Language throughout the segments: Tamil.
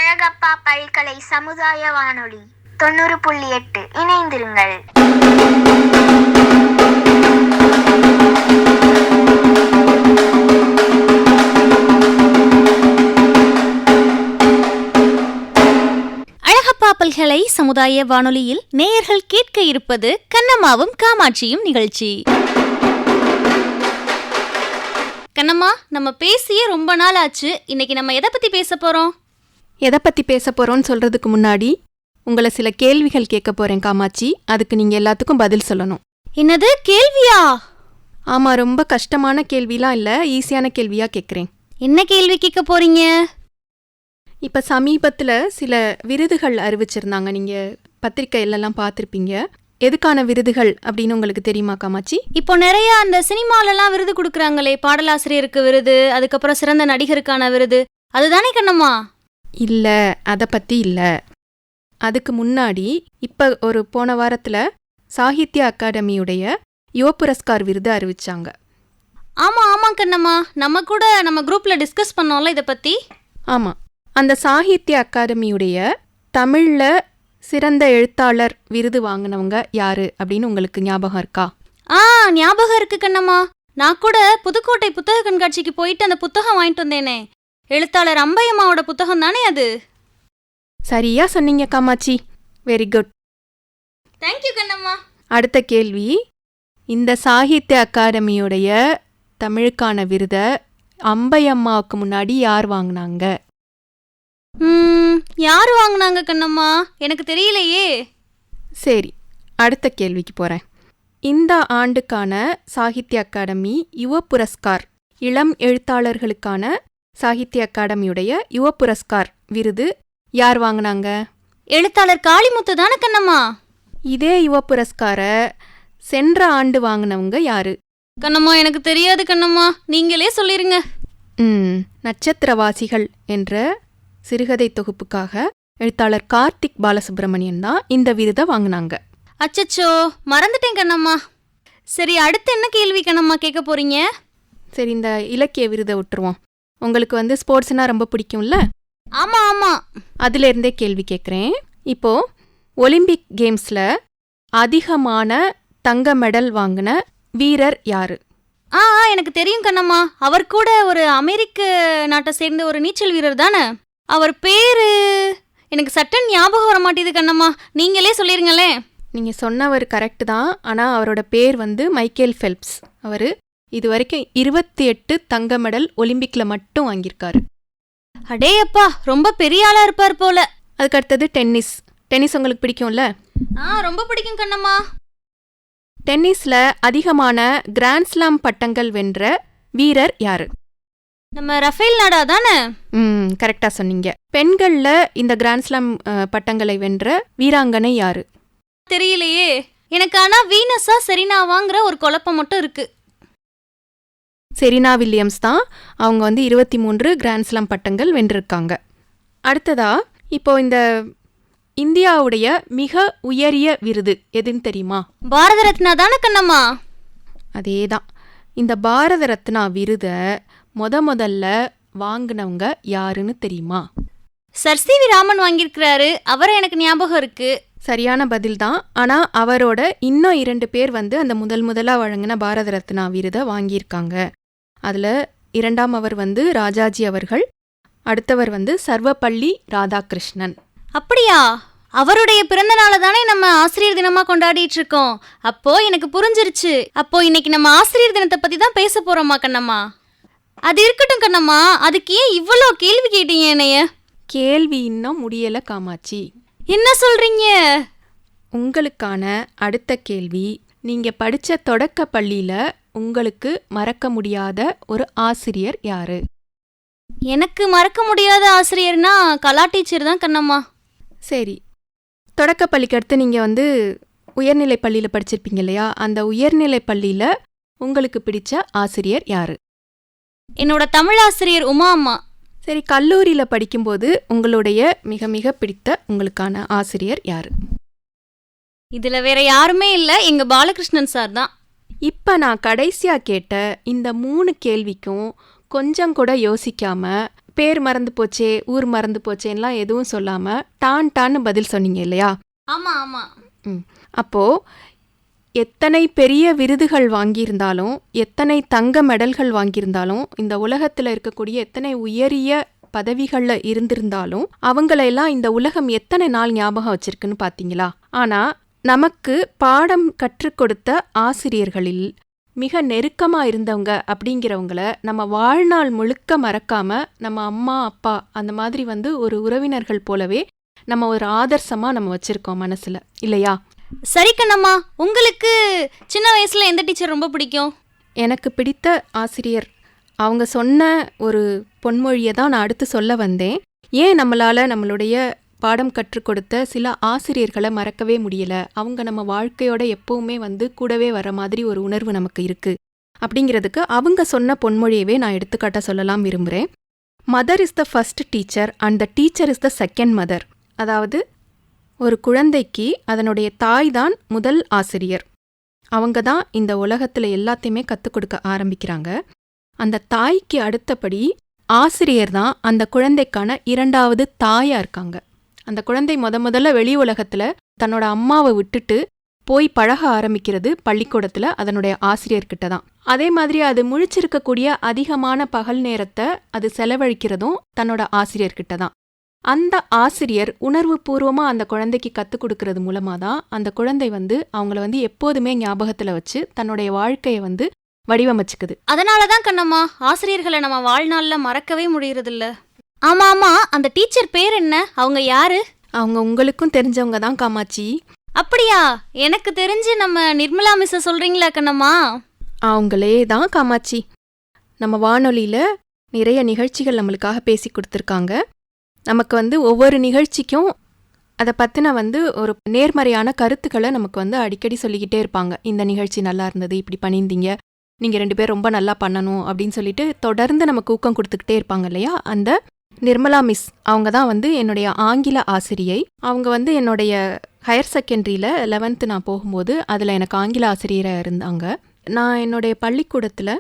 அழகப்பா பல்கலை சமுதாய வானொலி 90.8 இணைந்திருங்கள். அழகப்பா பல்கலை சமுதாய வானொலியில் நேயர்கள் கேட்க இருப்பது கண்ணம்மாவும் காமாட்சியும் நிகழ்ச்சி. கண்ணம்மா, நம்ம பேசியே ரொம்ப நாள் ஆச்சு. இன்னைக்கு நம்ம எதை பத்தி பேச போறோம்? எதை பற்றி பேச போகிறோன்னு சொல்கிறதுக்கு முன்னாடி உங்களை சில கேள்விகள் கேட்க போகிறேன் காமாட்சி. அதுக்கு நீங்கள் எல்லாத்துக்கும் பதில் சொல்லணும். என்னது, கேள்வியா? ஆமாம், ரொம்ப கஷ்டமான கேள்விலாம் இல்லை, ஈஸியான கேள்வியாக கேட்குறேன். என்ன கேள்வி கேட்க போறீங்க? இப்போ சமீபத்தில் சில விருதுகள் அறிவிச்சிருந்தாங்க. நீங்கள் பத்திரிக்கையிலலாம் பார்த்துருப்பீங்க. எதுக்கான விருதுகள் அப்படின்னு உங்களுக்கு தெரியுமா காமாட்சி? இப்போ நிறைய அந்த சினிமாலெல்லாம் விருது கொடுக்குறாங்களே, பாடலாசிரியருக்கு விருது, அதுக்கப்புறம் சிறந்த நடிகருக்கான விருது, அதுதானே கண்ணம்மா? இல்லை, அதை பற்றி இல்லை. அதுக்கு முன்னாடி இப்போ போன வாரத்தில் சாகித்ய அகாடமியுடைய யுவ புரஸ்கார் விருது அறிவிச்சாங்க. ஆமாம் கண்ணம்மா, நம்ம குரூப்பில் டிஸ்கஸ் பண்ணோம்ல இதை பற்றி. ஆமாம், அந்த சாகித்ய அகாடமியுடைய தமிழில் சிறந்த எழுத்தாளர் விருது வாங்கினவங்க யாரு அப்படின்னு உங்களுக்கு ஞாபகம் இருக்கா? ஞாபகம் இருக்கு கண்ணம்மா. நான் கூட புதுக்கோட்டை புத்தக கண்காட்சிக்கு போயிட்டு அந்த புத்தகம் வாங்கிட்டு வந்தேனே. எழுத்தாளர் அம்பையம்மாவோட புத்தகம் தானே அது? சரியா சொன்னீங்க Kamakshi, very good. Thank you Kannamma. அடுத்த கேள்வி, இந்த சாகித்ய அகாடமியுடைய தமிழுக்கான விருதை அம்பையம்மாவுக்கு முன்னாடி யார் வாங்கினாங்க? யார் வாங்கினாங்க கண்ணம்மா? எனக்கு தெரியலையே. சரி, அடுத்த கேள்விக்கு போகிறேன். இந்த ஆண்டுக்கான சாகித்ய அகாடமி யுவ புரஸ்கார், இளம் எழுத்தாளர்களுக்கான சாகித்ய அகாடமியுடைய யுவ புரஸ்கார் விருது யார் வாங்கினாங்க? எழுத்தாளர் காளிமுத்து தானே கண்ணம்மா? இதே யுவ புரஸ்காரை சென்ற ஆண்டு வாங்கினவங்க யாரு? கண்ணம்மா, எனக்கு தெரியாது கண்ணம்மா, நீங்களே சொல்லிருங்க. நட்சத்திரவாசிகள் என்ற சிறுகதை தொகுப்புக்காக எழுத்தாளர் கார்த்திக் பாலசுப்ரமணியன் தான் இந்த விருதை வாங்கினாங்க. அச்சச்சோ, மறந்துட்டேன் கண்ணம்மா. சரி, அடுத்து என்ன கேள்வி கண்ணம்மா கேட்க போறீங்க? சரி, இந்த இலக்கிய விருதை விட்டுருவோம். உங்களுக்கு ஸ்போர்ட்ஸ்னா ரொம்ப பிடிக்கும்ல? ஆமா. அதிலிருந்தே கேள்வி கேட்குறேன். இப்போ ஒலிம்பிக் கேம்ஸில் அதிகமான தங்க மெடல் வாங்கின வீரர் யாரு? எனக்கு தெரியும் கண்ணம்மா. அவர் கூட ஒரு அமெரிக்க நாட்டை சேர்ந்த ஒரு நீச்சல் வீரர் தானே? அவர் பேரு எனக்கு சட்டன் ஞாபகம் வர மாட்டேது கண்ணம்மா, நீங்களே சொல்லிருங்களே. நீங்கள் சொன்னவர் கரெக்டு தான், ஆனால் அவரோட பேர் மைக்கேல் ஃபெல்ப்ஸ். அவர் இது வரைக்கும் 28 தங்க மெடல் ஒலிம்பிக்கில் மட்டும் வாங்கியிருக்காரு. அடே அப்பா, ரொம்ப பெரிய ஆளாக இருப்பார் போல. அதுக்கு அடுத்தது டென்னிஸ். டென்னிஸ் உங்களுக்கு பிடிக்கும்ல? ரொம்ப பிடிக்கும் கண்ணம்மா. டென்னிஸில் அதிகமான கிராண்ட்ஸ்லாம் பட்டங்கள் வென்ற வீரர் யாரு? நம்ம ரஃபேல் நடால் தானே? கரெக்டாக சொன்னீங்க. பெண்களில் இந்த கிராண்ட்ஸ்லாம் பட்டங்களை வென்ற வீராங்கனை யாரு? தெரியலையே எனக்கு. ஆனால் வீனஸா செரீனாவாங்கிற ஒரு குழப்பம் மட்டும் இருக்கு. செரீனா வில்லியம்ஸ் தான். அவங்க 23 கிராண்ட்ஸ்லாம் பட்டங்கள் வென்றிருக்காங்க. அடுத்ததா, இப்போ இந்த இந்தியாவுடைய மிக உயரிய விருது எதுன்னு தெரியுமா? பாரத ரத்னா தானே கண்ணம்மா? அதே தான். இந்த பாரத ரத்னா விருதை முதல்ல வாங்கினவங்க யாருன்னு தெரியுமா? சர் சி வி ராமன் வாங்கியிருக்கிறாரு. அவரை எனக்கு ஞாபகம் இருக்கு. சரியான பதில் தான். ஆனால் அவரோட இன்னும் 2 பேர் அந்த முதலாக வழங்கின பாரத ரத்னா விருதை வாங்கியிருக்காங்க. அதில் இரண்டாம் அவர் ராஜாஜி அவர்கள், அடுத்தவர் சர்வப்பள்ளி ராதாகிருஷ்ணன். அப்படியா? அவருடைய பிறந்த நாளை தானே நம்ம ஆசிரியர் தினமாக கொண்டாடிட்டு இருக்கோம். அப்போ எனக்கு புரிஞ்சிருச்சு. அப்போ இன்னைக்கு நம்ம ஆசிரியர் தினத்தை பற்றி தான் பேச போகிறோமா கண்ணம்மா? அது இருக்கட்டும் கண்ணம்மா, அதுக்கு ஏன் இவ்வளோ கேள்வி கேட்டீங்க என்னைய? கேள்வி இன்னும் முடியலை காமாட்சி. என்ன சொல்கிறீங்க? உங்களுக்கான அடுத்த கேள்வி, நீங்கள் படித்த தொடக்க பள்ளியில் உங்களுக்கு மறக்க முடியாத ஒரு ஆசிரியர் யாரு? எனக்கு மறக்க முடியாத ஆசிரியர்னா கலா டீச்சர் தான் கண்ணம்மா. சரி, தொடக்க பள்ளிக்கு அடுத்து நீங்கள் உயர்நிலை பள்ளியில் படிச்சிருப்பீங்க இல்லையா? அந்த உயர்நிலை பள்ளியில் உங்களுக்கு பிடிச்ச ஆசிரியர் யாரு? என்னோட தமிழ் ஆசிரியர் உமா அம்மா. சரி, கல்லூரியில் படிக்கும்போது உங்களுடைய மிக மிக பிடித்த உங்களுக்கான ஆசிரியர் யாரு? இதில் வேற யாருமே இல்லை, எங்கள் பாலகிருஷ்ணன் சார் தான். இப்போ நான் கடைசியாக கேட்ட இந்த 3 கேள்விக்கும் கொஞ்சம் கூட யோசிக்காம பேர் மறந்து போச்சே, ஊர் மறந்து போச்சேன்லாம் எதுவும் சொல்லாம டான்னு பதில் சொன்னீங்க இல்லையா? ஆமா ஆமா. அப்போ எத்தனை பெரிய விருதுகள் வாங்கியிருந்தாலும், எத்தனை தங்க மெடல்கள் வாங்கியிருந்தாலும், இந்த உலகத்துல இருக்கக்கூடிய எத்தனை உயரிய பதவிகள்ல இருந்திருந்தாலும் அவங்களையெல்லாம் இந்த உலகம் எத்தனை நாள் ஞாபகம் வச்சிருக்குன்னு பாத்தீங்களா? ஆனா நமக்கு பாடம் கற்றுக் கொடுத்த ஆசிரியர்களில் மிக நெருக்கமா இருந்தவங்க அப்படிங்கிறவங்கள நம்ம வாழ்நாள் முழுக்க மறக்காம நம்ம அம்மா அப்பா அந்த மாதிரி ஒரு உறவினர்கள் போலவே நம்ம ஒரு ஆதர்சமா நம்ம வச்சிருக்கோம் மனசுல, இல்லையா? சரி கண்ணம்மா, உங்களுக்கு சின்ன வயசுல எந்த டீச்சர் ரொம்ப பிடிக்கும்? எனக்கு பிடித்த ஆசிரியர் அவங்க சொன்ன ஒரு பொன்மொழியை தான் நான் அடுத்து சொல்ல வந்தேன். ஏன் நம்மளால நம்மளுடைய பாடம் கற்றுக் கொடுத்த சில ஆசிரியர்களை மறக்கவே முடியல, அவங்க நம்ம வாழ்க்கையோட எப்பவுமே கூடவே வர மாதிரி ஒரு உணர்வு நமக்கு இருக்கு அப்படிங்கிறதுக்கு அவங்க சொன்ன பொன்மொழியவே நான் எடுத்துக்காட்ட சொல்லலாம் விரும்புகிறேன். Mother is the first teacher and the teacher is the second mother. அதாவது ஒரு குழந்தைக்கு அதனுடைய தாய் தான் முதல் ஆசிரியர். அவங்க தான் இந்த உலகத்தில் எல்லாத்தையுமே கற்றுக் கொடுக்க ஆரம்பிக்கிறாங்க. அந்த தாய்க்கு அடுத்தபடி ஆசிரியர் தான் அந்த குழந்தைக்கான இரண்டாவது தாயா இருக்காங்க. அந்த குழந்தை முதல்ல வெளி உலகத்துல தன்னோட அம்மாவை விட்டுட்டு போய் பழக ஆரம்பிக்கிறது பள்ளிக்கூடத்துல அதனுடைய ஆசிரியர்கிட்ட தான். அதே மாதிரி அது முழிச்சிருக்கக்கூடிய அதிகமான பகல் நேரத்தை அது செலவழிக்கிறதும் தன்னோட ஆசிரியர்கிட்ட தான். அந்த ஆசிரியர் உணர்வு பூர்வமா அந்த குழந்தைக்கு கற்றுக் கொடுக்கறது மூலமா தான் அந்த குழந்தை அவங்கள எப்போதுமே ஞாபகத்துல வச்சு தன்னுடைய வாழ்க்கையை வடிவமைச்சுக்குது. அதனாலதான் கண்ணம்மா ஆசிரியர்களை நம்ம வாழ்நாள்ல மறக்கவே முடியறதில்ல. ஆமா ஆமா, அந்த டீச்சர் பேர் என்ன? அவங்க யாரு? அவங்க உங்களுக்கும் தெரிஞ்சவங்க தான் காமாட்சி. அப்படியா? எனக்கு தெரிஞ்சு நம்ம நிர்மலா மிஸ் சொல்றீங்களா கண்ணம்மா? அவங்களே தான் காமாட்சி. நம்ம வானொலியில நிறைய நிகழ்ச்சிகள் நம்மளுக்காக பேசி கொடுத்துருக்காங்க. நமக்கு ஒவ்வொரு நிகழ்ச்சிக்கும் அதை பற்றின ஒரு நேர்மறையான கருத்துக்களை நமக்கு அடிக்கடி சொல்லிக்கிட்டே இருப்பாங்க. இந்த நிகழ்ச்சி நல்லா இருந்தது, இப்படி பண்ணியிருந்தீங்க, நீங்கள் 2 பேர் ரொம்ப நல்லா பண்ணணும் அப்படின்னு சொல்லிட்டு தொடர்ந்து நமக்கு ஊக்கம் கொடுத்துக்கிட்டே இருப்பாங்க இல்லையா? அந்த நிர்மலா மிஸ் அவங்க தான் என்னுடைய ஆங்கில ஆசிரியை. அவங்க என்னுடைய ஹையர் செகண்டரியில் 11th நான் போகும்போது அதில் எனக்கு ஆங்கில ஆசிரியராக இருந்தாங்க. நான் என்னுடைய பள்ளிக்கூடத்தில்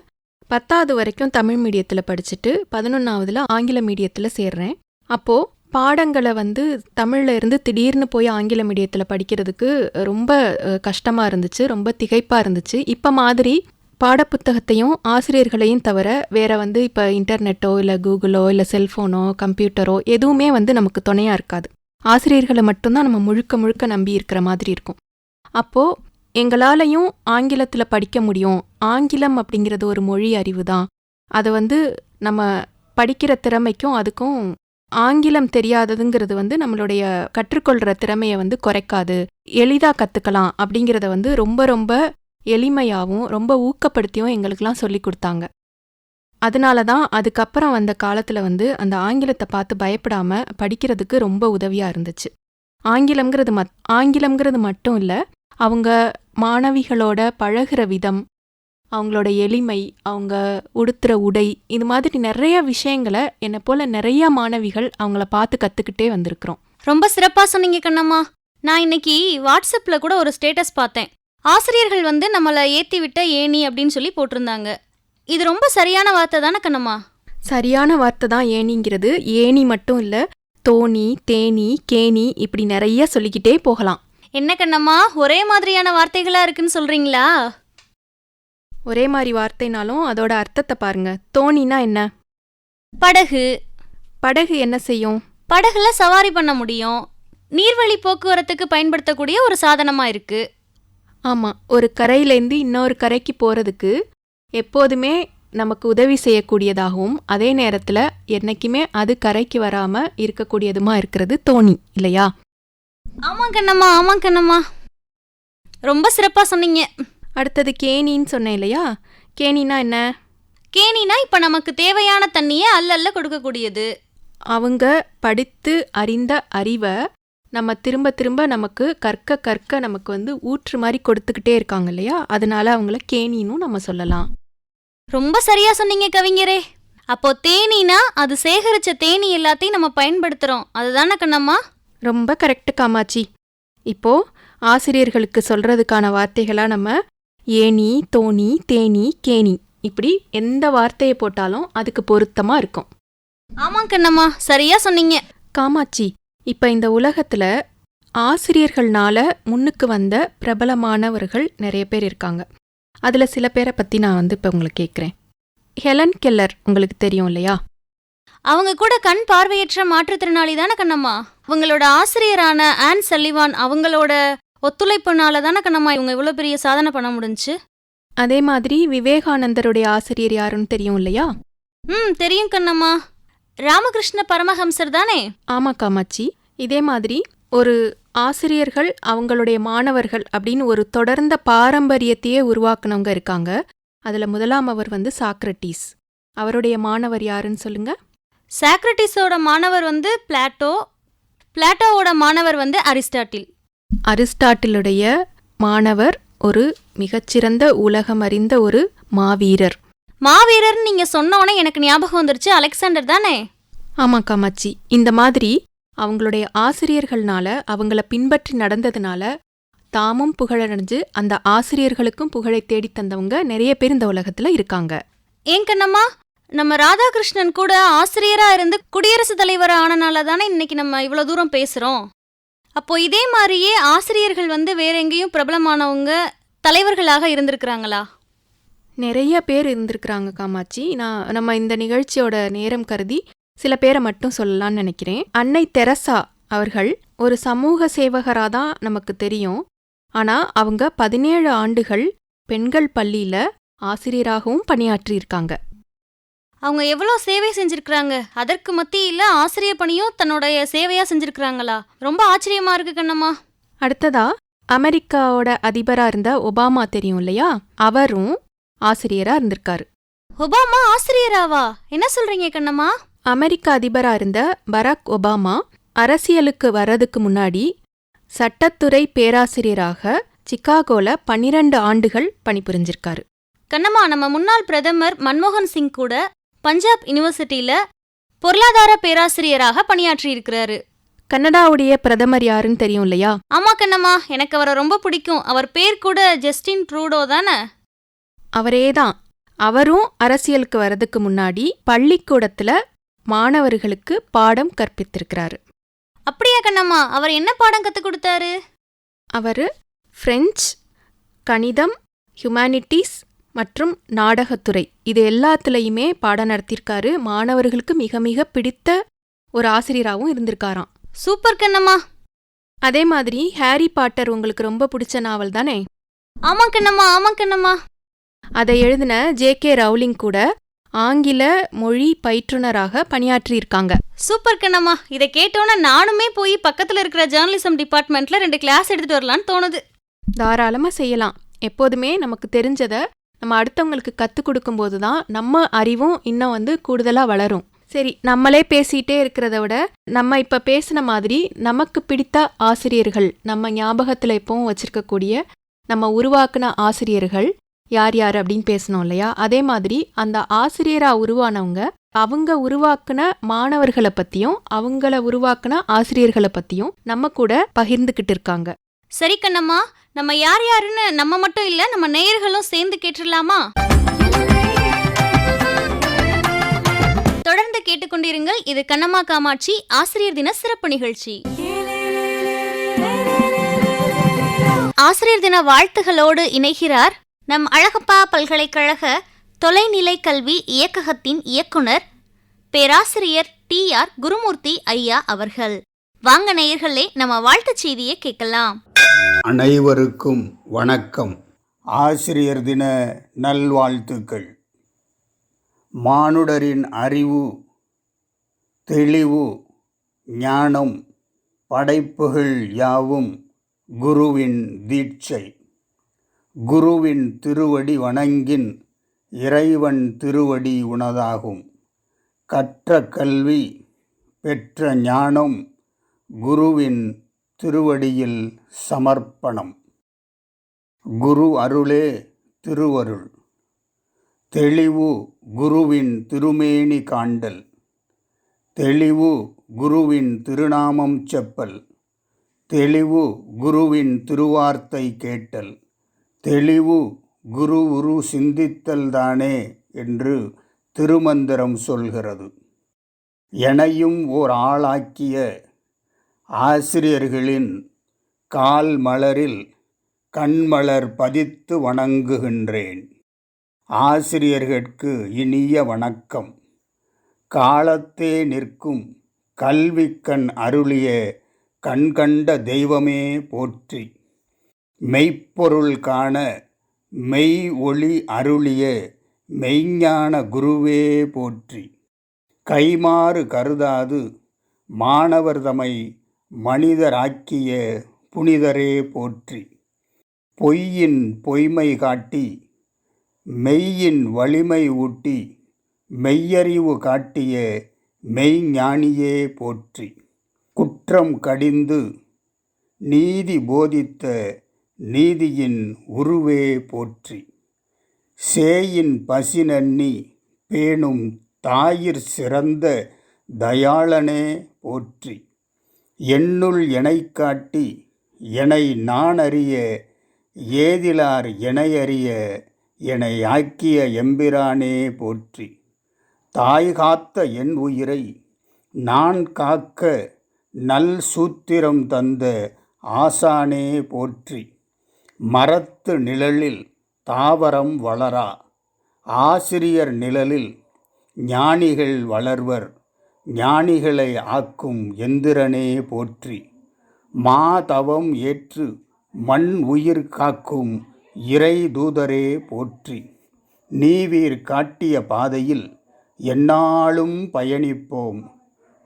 10வது வரைக்கும் தமிழ் மீடியத்தில் படிச்சுட்டு 11ஆவதுல ஆங்கில மீடியத்தில் சேர்றேன். அப்போது பாடங்களை தமிழில் இருந்து திடீர்னு போய் ஆங்கில மீடியத்தில் படிக்கிறதுக்கு ரொம்ப கஷ்டமாக இருந்துச்சு, ரொம்ப திகைப்பாக இருந்துச்சு. இப்போ மாதிரி பாடப்புத்தகத்தையும் ஆசிரியர்களையும் தவிர வேற இப்போ இன்டர்நெட்டோ இல்லை கூகுளோ இல்லை செல்ஃபோனோ கம்ப்யூட்டரோ எதுவுமே நமக்கு துணையாக இருக்காது. ஆசிரியர்களை மட்டும்தான் நம்ம முழுக்க நம்பி இருக்கிற மாதிரி இருக்கும். அப்போது எங்களாலையும் ஆங்கிலத்தில் படிக்க முடியும். ஆங்கிலம் அப்படிங்கிறது ஒரு மொழி அறிவு தான். அதை நம்ம படிக்கிற திறமைக்கும் அதுக்கும் ஆங்கிலம் தெரியாததுங்கிறது நம்மளுடைய கற்றுக்கொள்கிற திறமையை குறைக்காது, எளிதாக கற்றுக்கலாம் அப்படிங்கிறத ரொம்ப ரொம்ப எளிமையாகவும் ரொம்ப ஊக்கப்படுத்தியும் எங்களுக்கெல்லாம் சொல்லி கொடுத்தாங்க. அதனால தான் அதுக்கப்புறம் வந்த காலத்தில் அந்த ஆங்கிலத்தை பார்த்து பயப்படாமல் படிக்கிறதுக்கு ரொம்ப உதவியாக இருந்துச்சு. ஆங்கிலம்ங்கிறது மட்டும் இல்லை, அவங்க மாணவிகளோட பழகிற விதம், அவங்களோட எளிமை, அவங்க உடுத்துற உடை, இது மாதிரி நிறைய விஷயங்களை என்னை போல நிறைய மாணவிகள் அவங்கள பார்த்து கற்றுக்கிட்டே வந்திருக்கிறோம். ரொம்ப சிறப்பாக சொன்னீங்க கண்ணம்மா. நான் இன்னைக்கு வாட்ஸ்அப்பில் கூட ஒரு ஸ்டேட்டஸ் பார்த்தேன். ஆசிரியர்கள் நம்மளை ஏற்றி விட்ட ஏணி அப்படின்னு சொல்லி போட்டிருந்தாங்க. இது ரொம்ப சரியான வார்த்தை தானே கண்ணம்மா? சரியான வார்த்தை தான் ஏணிங்கிறது. ஏணி மட்டும் இல்லை, தோணி, தேனி, கேணி, இப்படி நிறைய சொல்லிக்கிட்டே போகலாம். என்ன கண்ணம்மா, ஒரே மாதிரியான வார்த்தைகளா இருக்குன்னு சொல்றீங்களா? ஒரே மாதிரி வார்த்தைனாலும் அதோட அர்த்தத்தை பாருங்க. தோணினா என்ன? படகு. படகு என்ன செய்யும்? படகுல சவாரி பண்ண முடியும். நீர்வழி போக்குவரத்துக்கு பயன்படுத்தக்கூடிய ஒரு சாதனமா இருக்கு. ஆமாம், ஒரு கரையிலேருந்து இன்னொரு கரைக்கு போகிறதுக்கு எப்போதுமே நமக்கு உதவி செய்யக்கூடியதாகவும் அதே நேரத்தில் என்னைக்குமே அது கரைக்கு வராமல் இருக்கக்கூடியதுமா இருக்கிறது தோணி, இல்லையா? ஆமாம் கண்ணம்மா, ஆமாம் கண்ணம்மா, ரொம்ப சிறப்பாக சொன்னீங்க. அடுத்தது கேணின்னு சொன்னேன் இல்லையா? கேணினா என்ன? கேணினா இப்போ நமக்கு தேவையான தண்ணியை அல்ல கொடுக்கக்கூடியது. அவங்க படித்து அறிந்த அறிவை நம்ம திரும்ப திரும்ப நமக்கு கற்க நமக்கு ஊற்று மாதிரி கொடுத்துக்கிட்டே இருக்காங்க இல்லையா? அதனால அவங்கள கேணின்னு நம்ம சொல்லலாம். ரொம்ப சரியா சொன்னீங்க கவிஞரே. அப்போ தேனீனா அது சேகரிச்ச தேனி எல்லாத்தையும் நம்ம பயன்படுத்துறோம், அதுதானே கண்ணம்மா? ரொம்ப கரெக்டு காமாட்சி. இப்போ ஆசிரியர்களுக்கு சொல்றதுக்கான வார்த்தைகளா நம்ம ஏணி, தோணி, தேனி, கேணி, இப்படி எந்த வார்த்தையை போட்டாலும் அதுக்கு பொருத்தமா இருக்கும். ஆமாம் கண்ணம்மா, சரியா சொன்னீங்க. காமாட்சி, இப்ப இந்த உலகத்துல ஆசிரியர்கள்னால முன்னுக்கு வந்த பிரபலமானவர்கள் நிறைய பேர் இருக்காங்க. அதுல சில பேரை பத்தி நான் இப்ப உங்களை கேட்குறேன். ஹெலன் கெல்லர் உங்களுக்கு தெரியும் இல்லையா? அவங்க கூட கண் பார்வையற்ற மாற்றுத்திறனாளி தானே கண்ணம்மா. அவங்களோட ஆசிரியரான ஆன் சல்லிவான் அவங்களோட ஒத்துழைப்புனால தானே கண்ணம்மா இவங்க இவ்வளோ பெரிய சாதனை பண்ண முடிஞ்சுச்சு. அதே மாதிரி விவேகானந்தருடைய ஆசிரியர் யாருன்னு தெரியும் இல்லையா? தெரியும் கண்ணம்மா, ராமகிருஷ்ண பரமஹம்சர் தானே. ஆமா காமாட்சி, இதே மாதிரி ஒரு ஆசிரியர்கள் அவங்களுடைய மாணவர்கள் அப்படின்னு ஒரு தொடர்ந்த பாரம்பரியத்தையே உருவாக்குனவங்க இருக்காங்க. அதுல முதலாம் அவர் சாக்ரட்டீஸ். அவருடைய மாணவர் யாருன்னு சொல்லுங்க. சாக்ரட்டிஸோட மாணவர் பிளாட்டோ, பிளாட்டோவோட மாணவர் அரிஸ்டாட்டில். அரிஸ்டாட்டிலுடைய மாணவர் ஒரு மிகச்சிறந்த உலகம் அறிந்த ஒரு மாவீரர். மாவீரர்னு நீங்க சொன்னோன்னே எனக்கு ஞாபகம் வந்துருச்சு, அலெக்சாண்டர் தானே. ஆமா காமாட்சி, இந்த மாதிரி அவங்களுடைய ஆசிரியர்கள்னால அவங்கள பின்பற்றி நடந்ததுனால தாமும் புகழடைஞ்சு அந்த ஆசிரியர்களுக்கும் புகழை தேடி தந்தவங்க நிறைய பேர் இந்த உலகத்துல இருக்காங்க. ஏன் கண்ணம்மா, நம்ம ராதாகிருஷ்ணன் கூட ஆசிரியரா இருந்து குடியரசுத் தலைவர் ஆனனால தானே இன்னைக்கு நம்ம இவ்வளோ தூரம் பேசுறோம். அப்போ இதே மாதிரியே ஆசிரியர்கள் வேற எங்கேயும் பிரபலமானவங்க தலைவர்களாக இருந்திருக்கிறாங்களா? நிறைய பேர் இருந்திருக்கிறாங்க காமாட்சி. நம்ம இந்த நிகழ்ச்சியோட நேரம் கருதி சில பேரை மட்டும் சொல்லலாம்னு நினைக்கிறேன். அன்னை தெரசா அவர்கள் ஒரு சமூக சேவகராக தான் நமக்கு தெரியும். ஆனா அவங்க 17 ஆண்டுகள் பெண்கள் பள்ளியில ஆசிரியராகவும் பணியாற்றியிருக்காங்க. அவங்க எவ்வளோ சேவை செஞ்சிருக்கிறாங்க. அதற்கு மத்தியில் ஆசிரியர் பணியும் தன்னுடைய சேவையா செஞ்சிருக்கிறாங்களா? ரொம்ப ஆச்சரியமா இருக்கு கண்ணம்மா. அடுத்ததா அமெரிக்காவோட அதிபரா இருந்த ஒபாமா தெரியும் இல்லையா? அவரும் ஆசிரியரா இருந்திருக்காரு. ஒபாமா ஆசிரியராவா? என்ன சொல்றீங்க கண்ணம்மா? அமெரிக்க அதிபரா இருந்த பராக் ஒபாமா அரசியலுக்கு வர்றதுக்கு முன்னாடி சட்டத்துறை பேராசிரியராக சிகாகோல 12 ஆண்டுகள் பணிபுரிஞ்சிருக்காரு. கண்ணம்மா, நம்ம முன்னாள் பிரதமர் மன்மோகன் சிங் கூட பஞ்சாப் யூனிவர்சிட்டியில பொருளாதார பேராசிரியராக பணியாற்றியிருக்கிறாரு. கனடாவுடைய பிரதமர் யாருன்னு தெரியும் இல்லையா? ஆமா கண்ணம்மா, எனக்கு அவரை ரொம்ப பிடிக்கும். அவர் பேர் கூட ஜஸ்டின் ட்ரூடோ தானே? அவரேதான். அவரும் அரசியலுக்கு வர்றதுக்கு முன்னாடி பள்ளிக்கூடத்துல மாணவர்களுக்கு பாடம் கற்பித்திருக்கிறாரு. அப்படியா கண்ணம்மா? அவர் என்ன பாடம் கற்றுக் கொடுத்தாரு? அவர் பிரெஞ்சு, கணிதம், ஹியூமானிட்டிஸ் மற்றும் நாடகத்துறை இது எல்லாத்துலேயுமே பாடம் நடத்தியிருக்காரு. மாணவர்களுக்கு மிக மிக பிடித்த ஒரு ஆசிரியராகவும் இருந்திருக்காராம். சூப்பர் கண்ணம்மா. அதே மாதிரி ஹாரி பாட்டர் உங்களுக்கு ரொம்ப பிடிச்ச நாவல் தானே? ஆமா கண்ணம்மா, ஆமா கண்ணம்மா. அதை எழுதின ஜே.கே. ரவுலிங் கூட ஆங்கில மொழி பயிற்றுனராக பணியாற்றியிருக்காங்க. சூப்பர் கண்ணம்மா. இதை கேட்டோன்னா நானுமே போய் பக்கத்தில் இருக்கிற ஜேர்னலிசம் டிபார்ட்மெண்ட்ல 2 கிளாஸ் எடுத்துட்டு வரலான்னு தோணுது. தாராளமாக செய்யலாம். எப்போதுமே நமக்கு தெரிஞ்சதை நம்ம அடுத்தவங்களுக்கு கற்றுக் கொடுக்கும்போது தான் நம்ம அறிவும் இன்னும் கூடுதலாக வளரும். சரி, நம்மளே பேசிகிட்டே இருக்கிறத விட நம்ம இப்போ பேசின மாதிரி நமக்கு பிடித்த ஆசிரியர்கள், நம்ம ஞாபகத்தில் எப்பவும் வச்சிருக்கக்கூடிய நம்ம உருவாக்குன ஆசிரியர்கள் யார் யார் அப்படின்னு பேசணும் இல்லையா? அதே மாதிரி அந்த ஆசிரியராக உருவானவங்க அவங்க உருவாக்குன மாணவர்களை பற்றியும் அவங்கள உருவாக்குன ஆசிரியர்களை பற்றியும் நம்ம கூட பகிர்ந்துக்கிட்டு இருக்காங்க. சரி கண்ணம்மா, நம்ம யார் யாருன்னு நம்ம மட்டும் இல்லை, நம்ம நேயர்களும் சேர்ந்து கேட்டுடலாமா? தொடர்ந்து கேட்டுக்கொண்டிருங்கள். இது கண்ணம்மா காமாட்சி ஆசிரியர் தின சிறப்பு நிகழ்ச்சி. ஆசிரியர் தின வாழ்த்துகளோடு இணைகிறார் நம் அழகப்பா பல்கலைக்கழக தொலைநிலை கல்வி இயக்ககத்தின் இயக்குனர் பேராசிரியர் TR குருமூர்த்தி ஐயா அவர்கள். வாங்க நேயர்களே, நம்ம வாழ்த்துச் செய்தியை கேட்கலாம். அனைவருக்கும் வணக்கம். ஆசிரியர் தின நல்வாழ்த்துக்கள். மானுடரின் அறிவு, தெளிவு, ஞானம், படைப்புகள் யாவும் குருவின் தீட்சை. குருவின் திருவடி வணங்கின் இறைவன் திருவடி உனதாகும். கற்ற கல்வி பெற்ற ஞானம் குருவின் திருவடியில் சமர்ப்பணம். குரு அருளே திருவருள். தெளிவு குருவின் திருமேனி காண்டல். தெளிவு குருவின் திருநாமம் செப்பல். தெளிவு குருவின் திருவார்த்தை கேட்டல். தெளிவு குரு உரு சிந்தித்தல் தானே என்று திருமந்திரம் சொல்கிறது. எனையும் ஓர் ஆளாக்கிய ஆசிரியர்களின் கால் மலரில் கண்மலர் பதித்து வணங்குகின்றேன். ஆசிரியர்கட்கு இனிய வணக்கம். காலத்தே நிற்கும் கல்விக்கண் அருளிய கண்கண்ட தெய்வமே போற்றி. மெய்ப்பொருள் காண மெய் ஒளி அருளிய மெய்ஞான குருவே போற்றி. கைமாறு கருதாது மாணவர் தமை மனிதராக்கிய புனிதரே போற்றி. பொய்யின் பொய்மை காட்டி மெய்யின் வலிமை ஊட்டி மெய்யறிவு காட்டிய மெய்ஞானியே போற்றி. குற்றம் கடிந்து நீதி போதித்த நீதியின் உருவே போற்றி. சேயின் பசி நன்னி பேணும் தாயிற் சிறந்த தயாளனே போற்றி. என்னுள் எனைக் காட்டி எனை நான் அறிய ஏதிலார் எனையறிய எனை ஆக்கிய எம்பிரானே போற்றி. தாய் காத்த என் உயிரை நான் காக்க நல் சூத்திரம் தந்த ஆசானே போற்றி. மரத்து நிழலில் தாவரம் வளரா ஆசிரியர் நிழலில் ஞானிகள் வளர்வர் ஞானிகளை ஆக்கும் எந்திரனே போற்றி. மாதவம் ஏற்று மண் உயிர் காக்கும் இறை தூதரே போற்றி. நீவீர் காட்டிய பாதையில் எந்நாளும் பயணிப்போம்.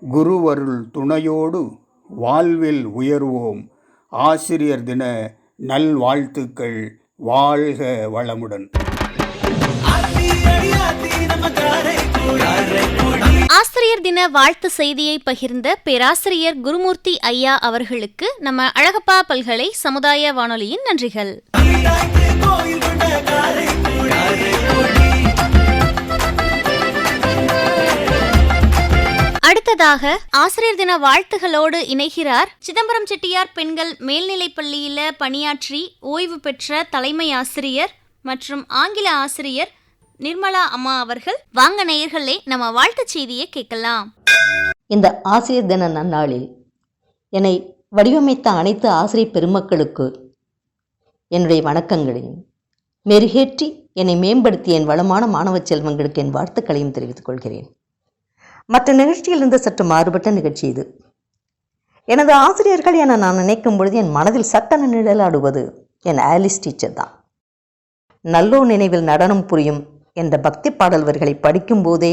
குருவருள் துணையோடு வாழ்வில் உயர்வோம். ஆசிரியர் தின நல்வாழ்த்துக்கள். வாழ்க வளமுடன். ஆசிரியர் தின வாழ்த்து செய்தியை பகிர்ந்த பேராசிரியர் குருமூர்த்தி ஐயா அவர்களுக்கு நம்ம அழகப்பா பல்கலை சமுதாய வானொலியின் நன்றிகள். அடுத்ததாக ஆசிரியர் தின வாழ்த்துகளோடு இணைகிறார் சிதம்பரம் செட்டியார் பெண்கள் மேல்நிலைப் பள்ளியில பணியாற்றி ஓய்வு பெற்ற தலைமை ஆசிரியர் மற்றும் ஆங்கில ஆசிரியர் நிர்மலா அம்மா அவர்கள். வாங்க நேயர்களே, நம்ம வாழ்த்து செய்தியை கேட்கலாம். இந்த ஆசிரியர் தின நன்னாளில் என்னை வடிவமைத்த அனைத்து ஆசிரியர் பெருமக்களுக்கு என்னுடைய வணக்கங்களையும், மெருகேற்றி என்னை மேம்படுத்திய என் வளமான மாணவ செல்வங்களுக்கு என் வாழ்த்துக்களையும் தெரிவித்துக் கொள்கிறேன். மற்ற நிகழ்ச்சியிலிருந்து சற்று மாறுபட்ட நிகழ்ச்சி இது. எனது ஆசிரியர்கள் என நான் நினைக்கும் பொழுது என் மனதில் சட்டென நிழலாடுவது என் ஆலிஸ் டீச்சர் தான். நல்லோ நினைவில் நடனம் புரியும் என்ற பக்தி பாடல் வரிகளை படிக்கும் போதே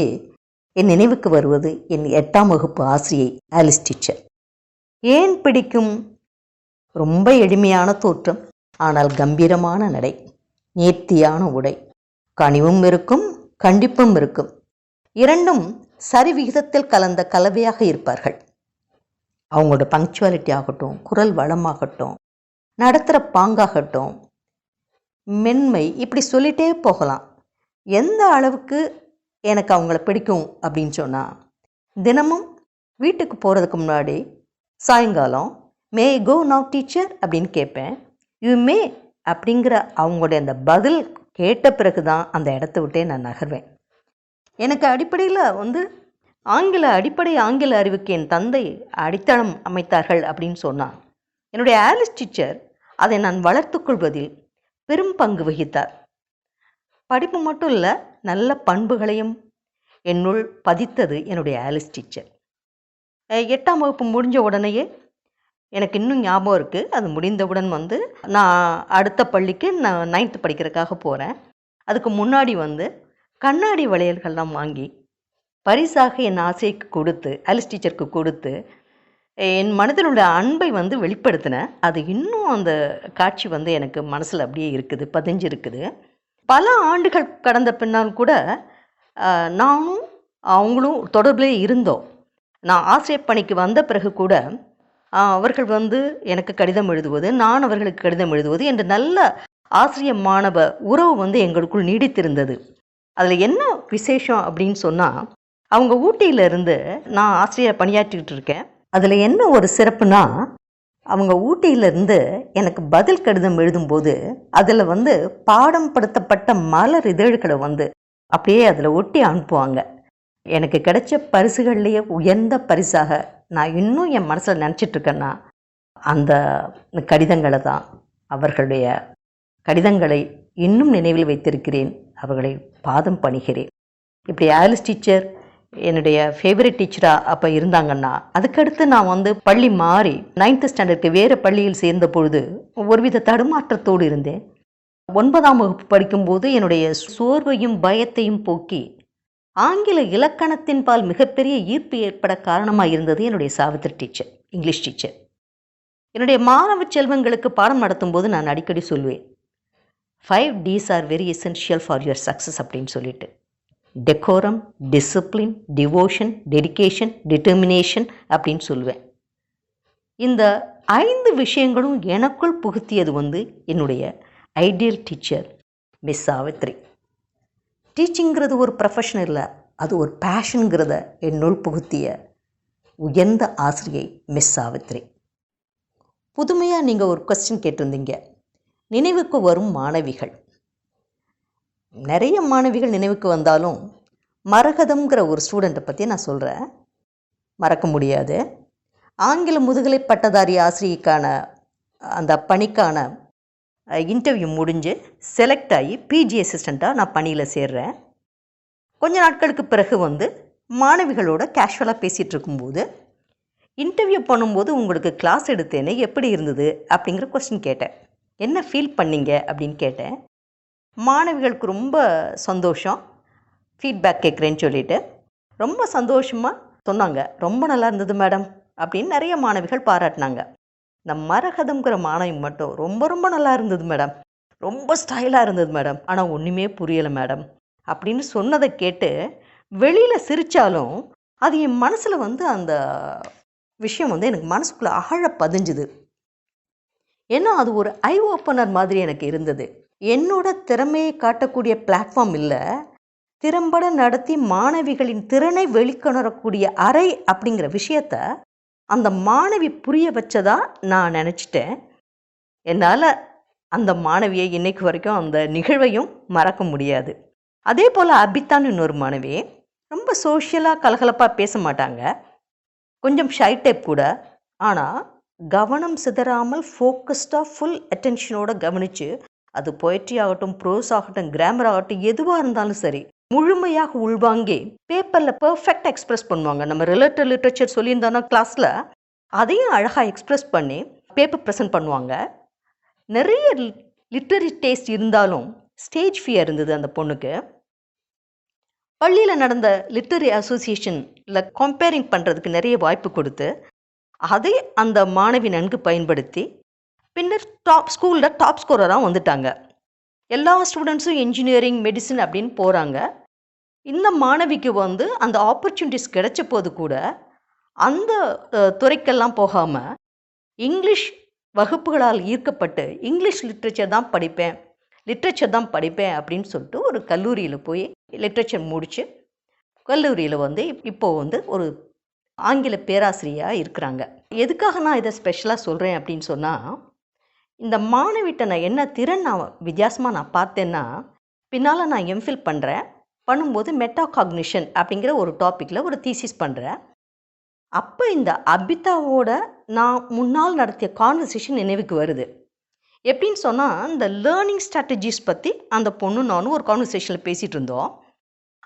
என் நினைவுக்கு வருவது என் 8ஆம் வகுப்பு ஆசிரியை ஆலிஸ் டீச்சர். ஏன் பிடிக்கும்? ரொம்ப எளிமையான தோற்றம், ஆனால் கம்பீரமான நடை, நேர்த்தியான உடை, கனிவும் இருக்கும் கண்டிப்பும் இருக்கும். இரண்டும் சரிவிகிதத்தில் கலந்த கலவையாக இருப்பார்கள். அவங்களோட பங்க்சுவாலிட்டி ஆகட்டும், குரல் வளமாகட்டும், நடத்துகிற பாங்காகட்டும், மென்மை, இப்படி சொல்லிகிட்டே போகலாம். எந்த அளவுக்கு எனக்கு அவங்கள பிடிக்கும் அப்படின்னு சொன்னால், தினமும் வீட்டுக்கு போகிறதுக்கு முன்னாடி சாயங்காலம் மே கோ நவ் டீச்சர் அப்படின்னு கேட்பேன். யூ மே அப்படிங்கிற அவங்களுடைய அந்த பதில் கேட்ட பிறகு தான் அந்த இடத்த விட்டே நான் நகர்வேன். எனக்கு அடிப்படையில் அடிப்படை ஆங்கில அறிவுக்கு என் தந்தை அடித்தளம் அமைத்தார்கள் அப்படின்னு சொன்னால், என்னுடைய ஆலிஸ் டீச்சர் அதை நான் வளர்த்துக்கொள்வதில் பெரும் பங்கு வகித்தார். படிப்பு மட்டும் இல்லை, நல்ல பண்புகளையும் என்னுள் பதித்தது என்னுடைய ஆலிஸ் டீச்சர். 8ஆம் வகுப்பு முடிஞ்ச உடனேயே எனக்கு இன்னும் ஞாபகம் இருக்குது. அது முடிந்தவுடன் நான் அடுத்த பள்ளிக்கு நான் 9th படிக்கிறதுக்காக போகிறேன். அதுக்கு முன்னாடி கண்ணாடி வளையல்கள்லாம் வாங்கி பரிசாக என் ஆசைக்கு கொடுத்து, ஆலிஸ் டீச்சருக்கு கொடுத்து, என் மனதில் உள்ள அன்பை வெளிப்படுத்தினேன். அது இன்னும் அந்த காட்சி எனக்கு மனசில் அப்படியே இருக்குது, பதிஞ்சிருக்குது. பல ஆண்டுகள் கடந்த பின்னால் கூட நானும் அவங்களும் தொடர்பிலே இருந்தோம். நான் ஆசிரியர் பணிக்கு வந்த பிறகு கூட அவர்கள் எனக்கு கடிதம் எழுதுவது, நான் அவர்களுக்கு கடிதம் எழுதுவது என்ற நல்ல ஆசிரிய மாணவ உறவு எங்களுக்குள் நீடித்திருந்தது. அதில் என்ன விசேஷம் அப்படின்னு சொன்னால், அவங்க ஊட்டியிலிருந்து நான் ஆசிரியர் பணியாற்றிக்கிட்டு இருக்கேன். அதில் என்ன ஒரு சிறப்புனா, அவங்க ஊட்டியிலிருந்து எனக்கு பதில் கடிதம் எழுதும்போது அதில் பாடம் படுத்தப்பட்ட மலர் இதழ்களை அப்படியே அதில் ஒட்டி அனுப்புவாங்க. எனக்கு கிடைச்ச பரிசுகள்லேயே உயர்ந்த பரிசாக நான் இன்னும் என் மனசில் நினச்சிட்ருக்கேன்னா அந்த கடிதங்களை தான். அவர்களுடைய கடிதங்களை இன்னும் நினைவில் வைத்திருக்கிறேன். அவர்களை பாதம் பணிகிறேன். இப்படி ஆலிஸ் டீச்சர் என்னுடைய ஃபேவரட் டீச்சராக அப்போ இருந்தாங்கன்னா, அதுக்கடுத்து நான் பள்ளி மாறி 9th ஸ்டாண்டர்டுக்கு வேறு பள்ளியில் சேர்ந்த பொழுது ஒருவித தடுமாற்றத்தோடு இருந்தேன். 9ஆம் வகுப்பு படிக்கும்போது என்னுடைய சோர்வையும் பயத்தையும் போக்கி ஆங்கில இலக்கணத்தின் பால் மிகப்பெரிய ஈர்ப்பு ஏற்பட காரணமாக இருந்தது என்னுடைய சாவித்திரி டீச்சர், இங்கிலீஷ் டீச்சர். என்னுடைய மாணவ செல்வங்களுக்கு பாடம் நடத்தும் போது நான் அடிக்கடி சொல்வேன், 5 Ds are very essential for your success அப்படின்னு சொல்லிட்டு. Decorum, discipline, devotion, dedication, determination அப்படின்னு சொல்லுவேன். இந்த 5 விஷயங்களும் எனக்குள் புகுத்தியது என்னுடைய ஐடியல் டீச்சர் மிஸ் சாவித்ரி. டீச்சிங்கிறது ஒரு ப்ரொஃபஷன் இல்லை, அது ஒரு பேஷனுங்கிறத என்னுள் புகுத்திய உயர்ந்த ஆசிரியை மிஸ் சாவித்ரி. புதுமையாக நீங்கள் ஒரு கொஸ்டின் கேட்டிருந்தீங்க, நினைவுக்கு வரும் மாணவிகள். நிறைய மாணவிகள் நினைவுக்கு வந்தாலும் மரகதம்ங்கிற ஒரு ஸ்டூடெண்ட்டை பற்றி நான் சொல்கிறேன், மறக்க முடியாது. ஆங்கில முதுகலை பட்டதாரி ஆசிரியைக்கான அந்த பணிக்கான இன்டர்வியூ முடிஞ்சு செலக்ட் ஆகி பிஜி அசிஸ்டண்ட்டாக நான் பணியில் சேர்றேன். கொஞ்ச நாட்களுக்கு பிறகு மாணவிகளோட கேஷுவலாக பேசிகிட்டு இருக்கும்போது, இன்டர்வியூ பண்ணும்போது உங்களுக்கு கிளாஸ் எடுத்தேன்னு எப்படி இருந்தது அப்படிங்கிற கொஸ்டின் கேட்டேன். என்ன ஃபீல் பண்ணீங்க அப்படின்னு கேட்டேன். மாணவிகளுக்கு ரொம்ப சந்தோஷம், ஃபீட்பேக் கேட்குறேன்னு சொல்லிட்டு ரொம்ப சந்தோஷமாக சொன்னாங்க. ரொம்ப நல்லா இருந்தது மேடம் அப்படின்னு நிறைய மாணவிகள் பாராட்டினாங்க. இந்த மரகதம்ங்கிற மாணவி மட்டும் ரொம்ப ரொம்ப நல்லா இருந்தது மேடம், ரொம்ப ஸ்டைலாக இருந்தது மேடம், ஆனால் ஒன்றுமே புரியலை மேடம் அப்படின்னு சொன்னதை கேட்டு வெளியில் சிரித்தாலும் அது என் மனசில் அந்த விஷயம் எனக்கு மனசுக்குள்ளே ஆழ பதிஞ்சுது. ஏன்னா அது ஒரு ஐ ஓப்பனர் மாதிரி எனக்கு இருந்தது. என்னோட திறமையை காட்டக்கூடிய பிளாட்ஃபார்ம் இல்லை, திறம்பட நடத்தி மாணவிகளின் திறனை வெளிக்கொணரக்கூடிய அறை அப்படிங்கிற விஷயத்த அந்த மாணவி புரிய வச்சதா நான் நினச்சிட்டேன். என்னால் அந்த மாணவியை இன்னைக்கு வரைக்கும் அந்த நிகழ்வையும் மறக்க முடியாது. அதே போல் அபித்தான்னு இன்னொரு மாணவி, ரொம்ப சோஷியலாக கலகலப்பாக பேச மாட்டாங்க, கொஞ்சம் ஷை டைப் கூட, ஆனால் கவனம் சிதறாமல் ஃபோக்கஸ்டாக ஃபுல் அட்டென்ஷனோட கவனித்து அது பொயட்ரி ஆகட்டும், ப்ரோஸ் ஆகட்டும், கிராமர் ஆகட்டும், எதுவாக இருந்தாலும் சரி முழுமையாக உள்வாங்கி பேப்பரில் பர்ஃபெக்டாக எக்ஸ்ப்ரெஸ் பண்ணுவாங்க. நம்ம ரிலேட்டட் லிட்ரேச்சர் சொல்லியிருந்தோன்னா கிளாஸில் அதையும் அழகாக எக்ஸ்ப்ரெஸ் பண்ணி பேப்பர் ப்ரெசென்ட் பண்ணுவாங்க. நிறைய லிட்ரரி டேஸ்ட் இருந்தாலும் ஸ்டேஜ் ஃபியர் இருந்தது அந்த பொண்ணுக்கு. பள்ளியில் நடந்த லிட்ரரி அசோசியேஷனில் கம்பேரிங் பண்ணுறதுக்கு நிறைய வாய்ப்பு கொடுத்து அதை அந்த மாணவி நன்கு பயன்படுத்தி பின்னர் ஸ்கூலில் டாப் ஸ்கோரராக வந்துட்டாங்க. எல்லா ஸ்டூடெண்ட்ஸும் இன்ஜினியரிங், மெடிசன் அப்படின்னு போகிறாங்க. இந்த மாணவிக்கு அந்த ஆப்பர்ச்சுனிட்டிஸ் கிடைச்ச போது கூட அந்த துறைக்கெல்லாம் போகாமல் இங்கிலீஷ் வகுப்புகளால் ஈர்க்கப்பட்டு இங்கிலீஷ் லிட்ரேச்சர் தான் படிப்பேன் அப்படின்னு சொல்லிட்டு ஒரு கல்லூரியில் போய் லிட்ரேச்சர் முடித்து கல்லூரியில் இப்போது ஒரு ஆங்கில பேராசிரியராக இருக்கிறாங்க. எதுக்காக நான் இதை ஸ்பெஷலாக சொல்கிறேன் அப்படின்னு சொன்னால், இந்த மாணவிட்ட நான் என்ன திறன் வித்தியாசமாக நான் பார்த்தேன்னா, பின்னால் நான் எம்ஃபில் பண்ணும்போது மெட்டாகாக்னிஷன் அப்படிங்கிற ஒரு டாப்பிக்கில் ஒரு தீசிஸ் பண்ணுறேன். அப்போ இந்த அபிதாவோட நான் முன்னால் நடத்திய கான்வர்சேஷன் நினைவுக்கு வருது. எப்படின்னு சொன்னால், இந்த லேர்னிங் ஸ்ட்ராட்டஜிஸ் பற்றி அந்த பொண்ணு நானும் ஒரு கான்வர்சேஷனில் பேசிகிட்டு இருந்தோம்.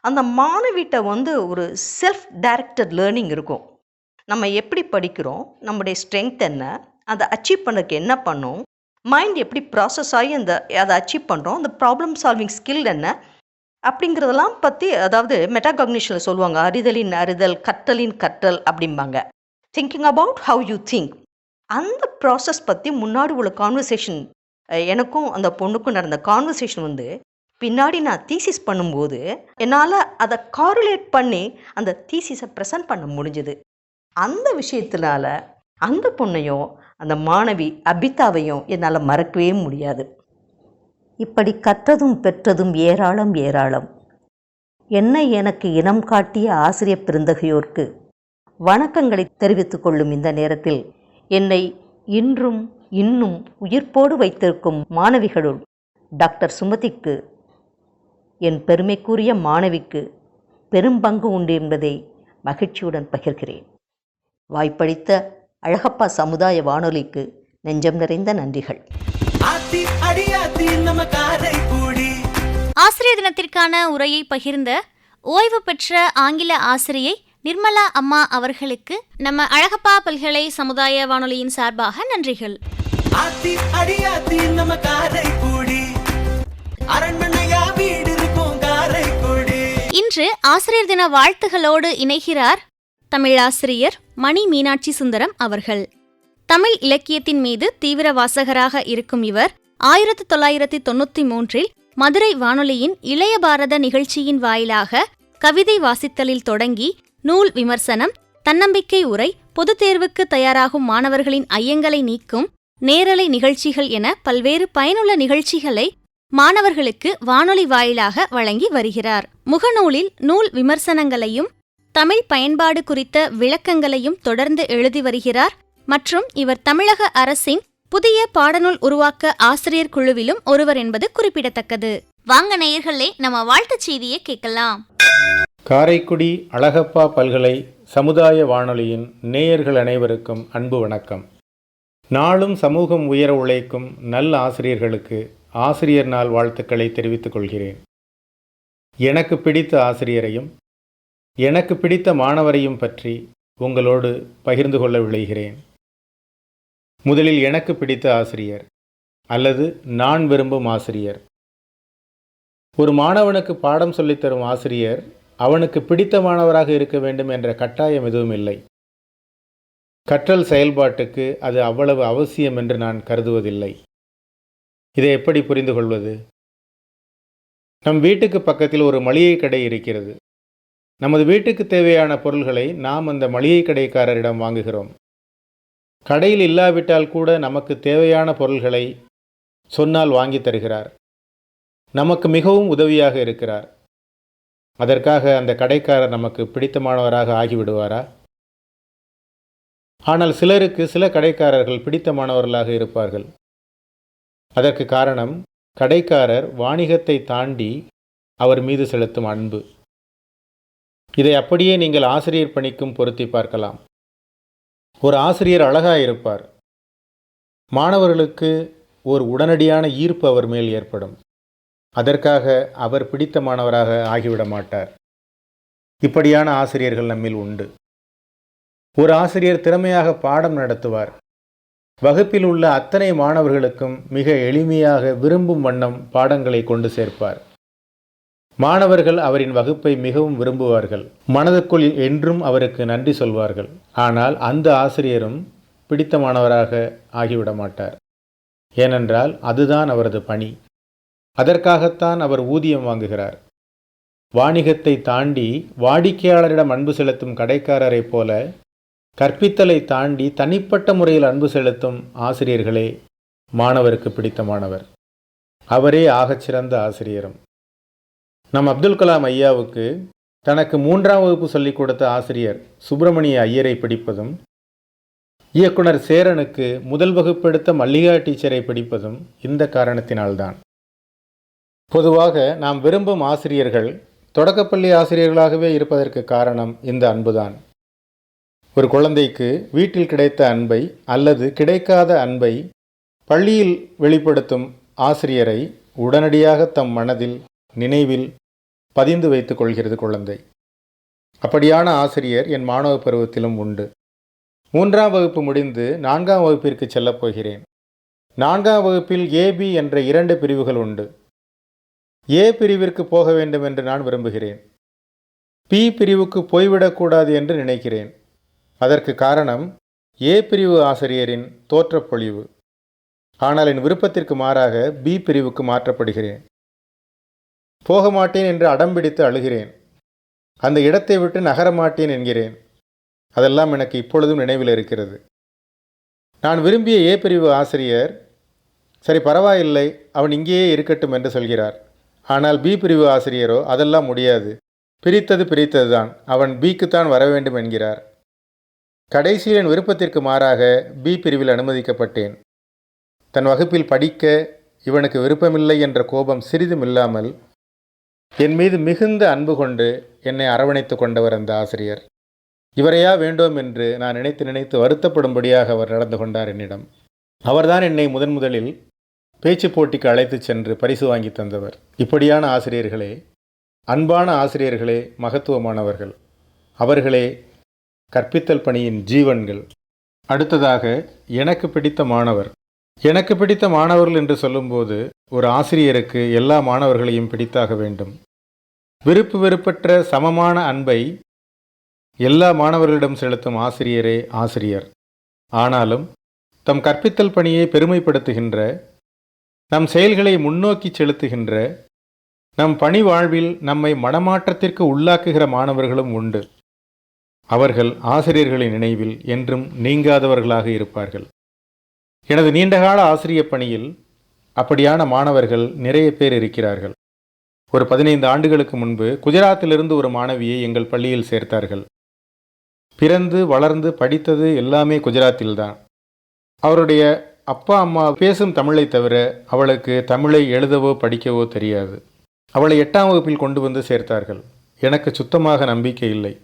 அந்த மாணவிட்ட ஒரு செல்ஃப் டைரக்டட் லேர்னிங் இருக்கும். நம்ம எப்படி படிக்கிறோம், நம்முடைய ஸ்ட்ரென்த் என்ன, அதை அச்சீவ் பண்ணுறதுக்கு என்ன பண்ணோம், மைண்ட் எப்படி ப்ராசஸ் ஆகி அதை அச்சீவ் பண்ணுறோம், அந்த ப்ராப்ளம் சால்விங் ஸ்கில் என்ன அப்படிங்கிறதெல்லாம் பற்றி, அதாவது மெட்டாகாக்னிஷனில் சொல்லுவாங்க, அறிதலின் அறிதல், கற்றலின் கற்றல் அப்படிம்பாங்க. Thinking about how you think. அந்த ப்ராசஸ் பற்றி முன்னாடி உள்ள கான்வர்சேஷன், எனக்கும் அந்த பொண்ணுக்கும் நடந்த கான்வர்சேஷன் பின்னாடி நான் தீசிஸ் பண்ணும்போது என்னால் அதை காரிலேட் பண்ணி அந்த தீசிஸை ப்ரெசன்ட் பண்ண முடிஞ்சுது. அந்த விஷயத்தினால அந்த பொண்ணையும் அந்த மாணவி அபிதாவையும் என்னால் மறக்கவே முடியாது. இப்படி கற்றதும் பெற்றதும் ஏராளம் ஏராளம். என்னை எனக்கு இனம் காட்டிய ஆசிரியர் பெருந்தகையோர்க்கு வணக்கங்களை தெரிவித்துக் கொள்ளும் இந்த நேரத்தில், என்னை இன்றும் இன்னும் உயிர்ப்போடு வைத்திருக்கும் மாணவிகளுள் டாக்டர் சுமதிக்கு, என் பெருமைக்குரிய மாணவிக்கு பெரும் பங்கு உண்டு என்பதை மகிழ்ச்சியுடன் பகிர்கிறேன். வாய்ப்பளித்த அழகப்பா சமுதாய வானொலிக்கு நெஞ்சம் நிறைந்த நன்றிகள். ஆசிரியர் தினத்திற்கான உரையை பகிர்ந்த ஓய்வு பெற்ற ஆங்கில ஆசிரியை நிர்மலா அம்மா அவர்களுக்கு நம்ம அழகப்பா பல்கலை சமுதாய வானொலியின் சார்பாக நன்றிகள். இன்று ஆசிரியர் தின வாழ்த்துகளோடு இணைகிறார் தமிழாசிரியர் மணி மீனாட்சி சுந்தரம் அவர்கள். தமிழ் இலக்கியத்தின் மீது தீவிர வாசகராக இருக்கும் இவர் 1993 மதுரை வானொலியின் இளைய பாரத நிகழ்ச்சியின் வாயிலாக கவிதை வாசித்தலில் தொடங்கி நூல் விமர்சனம், தன்னம்பிக்கை உரை, பொதுத் தேர்வுக்கு தயாராகும் மாணவர்களின் ஐயங்களை நீக்கும் நேரலை நிகழ்ச்சிகள் என பல்வேறு பயனுள்ள நிகழ்ச்சிகளை மாணவர்களுக்கு வானொலி வாயிலாக வழங்கி வருகிறார். முகநூலில் நூல் விமர்சனங்களையும் தமிழ் பயன்பாடு குறித்த விளக்கங்களையும் தொடர்ந்து எழுதி வருகிறார். மற்றும் இவர் தமிழக அரசின் புதிய பாடநூல் உருவாக்க ஆசிரியர் குழுவிலும் ஒருவர் என்பது குறிப்பிடத்தக்கது. வாங்க நேயர்களே, நம்ம வாழ்த்துச் செய்தியை கேட்கலாம். காரைக்குடி அழகப்பா பல்கலை சமுதாய வானொலியின் நேயர்கள் அனைவருக்கும் அன்பு வணக்கம். நாளும் சமூகம் உயர உழைக்கும் நல்ல ஆசிரியர்களுக்கு ஆசிரியர் நாள் வாழ்த்துக்களை தெரிவித்துக் கொள்கிறேன். எனக்கு பிடித்த ஆசிரியரையும் எனக்கு பிடித்த மாணவரையும் பற்றி உங்களோடு பகிர்ந்து கொள்ள விளைகிறேன். முதலில் எனக்கு பிடித்த ஆசிரியர் அல்லது நான் விரும்பும் ஆசிரியர். ஒரு மாணவனுக்கு பாடம் சொல்லித்தரும் ஆசிரியர் அவனுக்கு பிடித்த மாணவராக இருக்க வேண்டும் என்ற கட்டாயம் எதுவும் இல்லை. கற்றல் செயல்பாட்டுக்கு அது அவ்வளவு அவசியம் என்று நான் கருதுவதில்லை. இதை எப்படி புரிந்து கொள்வது? நம் வீட்டுக்கு பக்கத்தில் ஒரு மளிகை கடை இருக்கிறது. நமது வீட்டுக்கு தேவையான பொருள்களை நாம் அந்த மளிகை கடைக்காரரிடம் வாங்குகிறோம். கடையில் இல்லாவிட்டால் கூட நமக்கு தேவையான பொருள்களை சொன்னால் வாங்கி தருகிறார். நமக்கு மிகவும் உதவியாக இருக்கிறார். அதற்காக அந்த கடைக்காரர் நமக்கு பிடித்தமானவராக ஆகிவிடுவாரா? ஆனால் சிலருக்கு சில கடைக்காரர்கள் பிடித்தமானவர்களாக இருப்பார்கள். அதற்கு காரணம் கடைக்காரர் வாணிகத்தை தாண்டி அவர் மீது செலுத்தும் அன்பு. இதை அப்படியே நீங்கள் ஆசிரியர் பணிக்கும் பொருத்தி பார்க்கலாம். ஒரு ஆசிரியர் அழகாக இருப்பார். மாணவர்களுக்கு ஒரு உடனடியான ஈர்ப்பு அவர் மேல் ஏற்படும். அதற்காக அவர் பிடித்த மாணவராக ஆகிவிட மாட்டார். இப்படியான ஆசிரியர்கள் நம்மில் உண்டு. ஒரு ஆசிரியர் திறமையாக பாடம் நடத்துவார். வகுப்பில் உள்ள அத்தனை மாணவர்களுக்கும் மிக எளிமையாக விரும்பும் வண்ணம் பாடங்களை கொண்டு சேர்ப்பார். மாணவர்கள் அவரின் வகுப்பை மிகவும் விரும்புவார்கள். மனதுக்குள் என்றும் அவருக்கு நன்றி சொல்வார்கள். ஆனால் அந்த ஆசிரியரும் பிடித்த மாணவராக ஆகிவிட மாட்டார். ஏனென்றால் அதுதான் அவரது பணி. அதற்காகத்தான் அவர் ஊதியம் வாங்குகிறார். வாணிகத்தை தாண்டி வாடிக்கையாளரிடம் அன்பு செலுத்தும் கடைக்காரரைப் போல கற்பித்தலை தாண்டி தனிப்பட்ட முறையில் அன்பு செலுத்தும் ஆசிரியர்களே மாணவருக்கு பிடித்த மாணவர். அவரே ஆகச்சிறந்த ஆசிரியரும். நம் அப்துல் கலாம் ஐயாவுக்கு தனக்கு 3ஆம் வகுப்பு சொல்லிக் கொடுத்த ஆசிரியர் சுப்பிரமணிய ஐயரை பிடிப்பதும், இயக்குனர் சேரனுக்கு முதல் வகுப்பெடுத்த மல்லிகா டீச்சரை பிடிப்பதும் இந்த காரணத்தினால்தான். பொதுவாக நாம் விரும்பும் ஆசிரியர்கள் தொடக்கப்பள்ளி ஆசிரியர்களாகவே இருப்பதற்கு காரணம் இந்த அன்புதான். ஒரு குழந்தைக்கு வீட்டில் கிடைத்த அன்பை அல்லது கிடைக்காத அன்பை பள்ளியில் வெளிப்படுத்தும் ஆசிரியரை உடனடியாக தம் மனதில் நினைவில் பதிந்து வைத்துக் கொள்கிறது குழந்தை. அப்படியான ஆசிரியர் என் மாணவ பருவத்திலும் உண்டு. 3ஆம் வகுப்பு முடிந்து 4ஆம் வகுப்பிற்கு செல்லப் போகிறேன். 4ஆம் வகுப்பில் ஏபி என்ற 2 பிரிவுகள் உண்டு. ஏ பிரிவிற்கு போக வேண்டும் என்று நான் விரும்புகிறேன். பி பிரிவுக்கு போய்விடக்கூடாது என்று நினைக்கிறேன். அதற்கு காரணம் ஏ பிரிவு ஆசிரியரின் தோற்றப்பொழிவு. ஆனால் என் விருப்பத்திற்கு மாறாக பி பிரிவுக்கு மாற்றப்படுகிறேன். போக மாட்டேன் என்று அடம்பிடித்து அழுகிறேன். அந்த இடத்தை விட்டு நகரமாட்டேன் என்கிறேன். அதெல்லாம் எனக்கு இப்பொழுதும் நினைவில் இருக்கிறது. நான் விரும்பிய ஏ பிரிவு ஆசிரியர் சரி பரவாயில்லை, அவன் இங்கேயே இருக்கட்டும் என்று சொல்கிறார். ஆனால் பி பிரிவு ஆசிரியரோ அதெல்லாம் முடியாது, பிரித்தது தான், அவன் பிக்குத்தான் வர வேண்டும் என்கிறார். கடைசியில் என் விருப்பத்திற்கு மாறாக பி பிரிவில் அனுமதிக்கப்பட்டேன். தன் வகுப்பில் படிக்க இவனுக்கு விருப்பமில்லை என்ற கோபம் சிறிதும் இல்லாமல் என் மீது மிகுந்த அன்பு கொண்டு என்னை அரவணைத்து கொண்டவர் அந்த ஆசிரியர். இவரையா வேண்டும் என்று நான் நினைத்து வருத்தப்படும்படியாக அவர் நடந்து கொண்டார் என்னிடம். அவர்தான் என்னை முதலில் பேச்சு போட்டிக்கு அழைத்துச் சென்று பரிசு வாங்கி தந்தவர். இப்படியான ஆசிரியர்களே, அன்பான ஆசிரியர்களே மகத்துவமானவர்கள். அவர்களே கற்பித்தல் பணியின் ஜீவன்கள். அடுத்ததாக எனக்கு பிடித்த மாணவர். எனக்கு பிடித்த மாணவர்கள் என்று சொல்லும்போது ஒரு ஆசிரியருக்கு எல்லா மாணவர்களையும் பிடித்தாக வேண்டும். விருப்பு வெறுப்பற்ற சமமான அன்பை எல்லா மாணவர்களிடம் செலுத்தும் ஆசிரியரே ஆசிரியர். ஆனாலும் தம் கற்பித்தல் பணியை பெருமைப்படுத்துகின்ற, நம் செயல்களை முன்னோக்கி செலுத்துகின்ற, நம் பணி வாழ்வில் நம்மை மனமாற்றத்திற்கு உள்ளாக்குகிற மாணவர்களும் உண்டு. அவர்கள் ஆசிரியர்களின் நினைவில் என்றும் நீங்காதவர்களாக இருப்பார்கள். எனது நீண்டகால ஆசிரிய பணியில் அப்படியான மாணவர்கள் நிறைய பேர் இருக்கிறார்கள். ஒரு 15 ஆண்டுகளுக்கு முன்பு குஜராத்திலிருந்து ஒரு மாணவியை எங்கள் பள்ளியில் சேர்த்தார்கள். பிறந்து வளர்ந்து படித்தது எல்லாமே குஜராத்தில்தான். அவருடைய அப்பா அம்மா பேசும் தமிழை தவிர அவளுக்கு தமிழை எழுதவோ படிக்கவோ தெரியாது. அவளை 8ஆம் வகுப்பில் கொண்டு வந்து சேர்த்தார்கள். எனக்கு சுத்தமாக நம்பிக்கை இல்லை.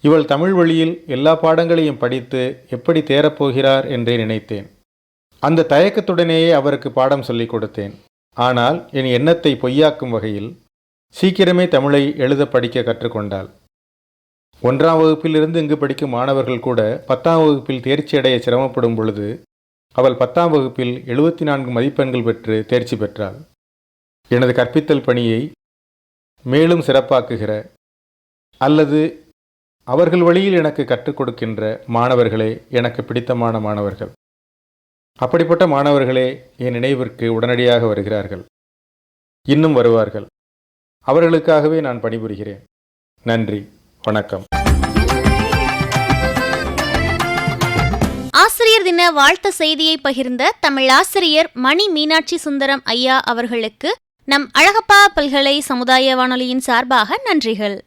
இவள் தமிழ் வழியில் எல்லா பாடங்களையும் படித்து எப்படி தேரப்போகிறார் என்றே நினைத்தேன். அந்த தயக்கத்துடனேயே அவருக்கு பாடம் சொல்லிக் கொடுத்தேன். ஆனால் என் எண்ணத்தை பொய்யாக்கும் வகையில் சீக்கிரமே தமிழை எழுத படிக்க கற்றுக்கொண்டாள். 1ஆம் வகுப்பிலிருந்து இங்கு படிக்கும் மாணவர்கள் கூட 10ஆம் வகுப்பில் தேர்ச்சி அடைய சிரமப்படும் பொழுது அவள் 10ஆம் வகுப்பில் 74 மதிப்பெண்கள் பெற்று தேர்ச்சி பெற்றாள். எனது கற்பித்தல் பணியை மேலும் சிறப்பாக்குகிற அல்லது அவர்கள் வழியில் எனக்கு கற்றுக் கொடுக்கின்ற மாணவர்களே எனக்கு பிடித்தமான மாணவர்கள். அப்படிப்பட்ட மாணவர்களே என் நினைவிற்கு உடனடியாக வருகிறார்கள். இன்னும் வருவார்கள். அவர்களுக்காகவே நான் பணிபுரிகிறேன். நன்றி, வணக்கம். ஆசிரியர் தின வாழ்த்து செய்தியை பகிர்ந்த தமிழ் ஆசிரியர் மணி மீனாட்சி சுந்தரம் ஐயா அவர்களுக்கு நம் அழகப்பா பல்கலை சமுதாய வானொலியின் சார்பாக நன்றிகள்.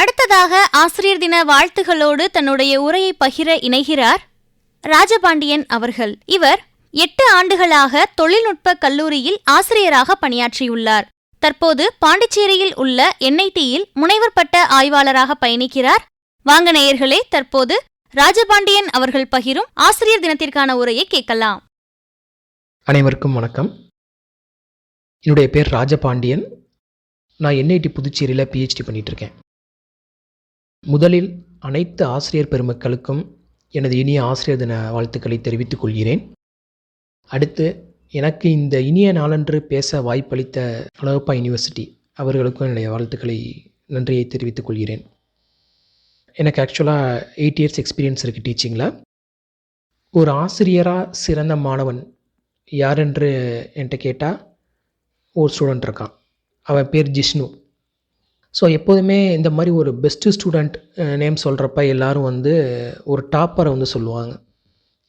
அடுத்ததாக ஆசிரியர் தின வாழ்த்துகளோடு தன்னுடைய உரையை பகிர இணைகிறார் ராஜபாண்டியன் அவர்கள். இவர் 8 ஆண்டுகளாக தொழில்நுட்ப கல்லூரியில் ஆசிரியராக பணியாற்றியுள்ளார். தற்போது பாண்டிச்சேரியில் உள்ள NITயில் முனைவர் பட்ட ஆய்வாளராக பயணிக்கிறார். வாங்க நேயர்களே, தற்போது ராஜபாண்டியன் அவர்கள் பகிரும் ஆசிரியர் தினத்திற்கான உரையை கேட்கலாம். அனைவருக்கும் வணக்கம். என்னுடைய பேர் ராஜபாண்டியன். நான் NIT புதுச்சேரியில் PhD பண்ணிகிட்ருக்கேன். முதலில் அனைத்து ஆசிரியர் பெருமக்களுக்கும் எனது இனிய ஆசிரியர் தின வாழ்த்துக்களை தெரிவித்துக் கொள்கிறேன். அடுத்து எனக்கு இந்த இனிய நாளன்று பேச வாய்ப்பளித்த அழகப்பா யூனிவர்சிட்டி அவர்களுக்கும் என்னுடைய வாழ்த்துக்களை நன்றியை தெரிவித்துக் கொள்கிறேன். எனக்கு ஆக்சுவலாக 8 இயர்ஸ் எக்ஸ்பீரியன்ஸ் இருக்குது டீச்சிங்கில். ஒரு ஆசிரியராக சிறந்த மாணவன் யாரென்று என்கிட்ட கேட்டால் ஒரு ஸ்டூடெண்ட் இருக்கான். அவன் பேர் ஜிஷ்ணு. ஸோ எப்போதுமே இந்த மாதிரி ஒரு பெஸ்ட்டு ஸ்டூடெண்ட் நேம் சொல்கிறப்ப எல்லோரும் ஒரு டாப்பரை சொல்லுவாங்க.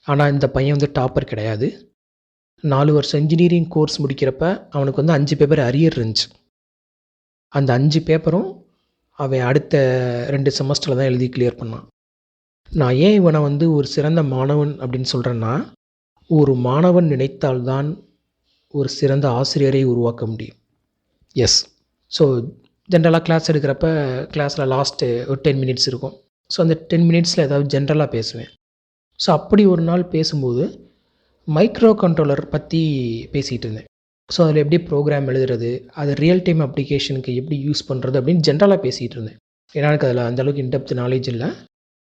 ஆனால் இந்த பையன் டாப்பர் கிடையாது. 4 வருஷம் இன்ஜினியரிங் கோர்ஸ் முடிக்கிறப்ப அவனுக்கு 5 பேப்பர் அரியர் இருந்துச்சு. அந்த 5 பேப்பரும் அவன் அடுத்த 2 செமஸ்டரில் தான் எழுதி கிளியர் பண்ணான். நான் ஏன் இவனை ஒரு சிறந்த மாணவன் அப்படின்னு சொல்கிறேன்னா, ஒரு மாணவன் நினைத்தால்தான் ஒரு சிறந்த ஆசிரியரை உருவாக்க முடியும். எஸ். ஸோ ஜென்ரலாக கிளாஸ் எடுக்கிறப்ப கிளாஸில் லாஸ்ட்டு ஒரு 10 மினிட்ஸ் இருக்கும். ஸோ அந்த 10 மினிட்ஸில் ஏதாவது ஜென்ரலாக பேசுவேன். ஸோ அப்படி ஒரு நாள் பேசும்போது மைக்ரோ கண்ட்ரோலர் பற்றி பேசிகிட்டு இருந்தேன். ஸோ அதில் எப்படி ப்ரோக்ராம் எழுதுறது, அது ரியல் டைம் அப்ளிகேஷனுக்கு எப்படி யூஸ் பண்ணுறது அப்படின்னு ஜென்ரலாக பேசிகிட்டு இருந்தேன். ஏன்னா எனக்கு அதில் அந்தளவுக்கு இன்டெப்த் நாலேஜ் இல்லை.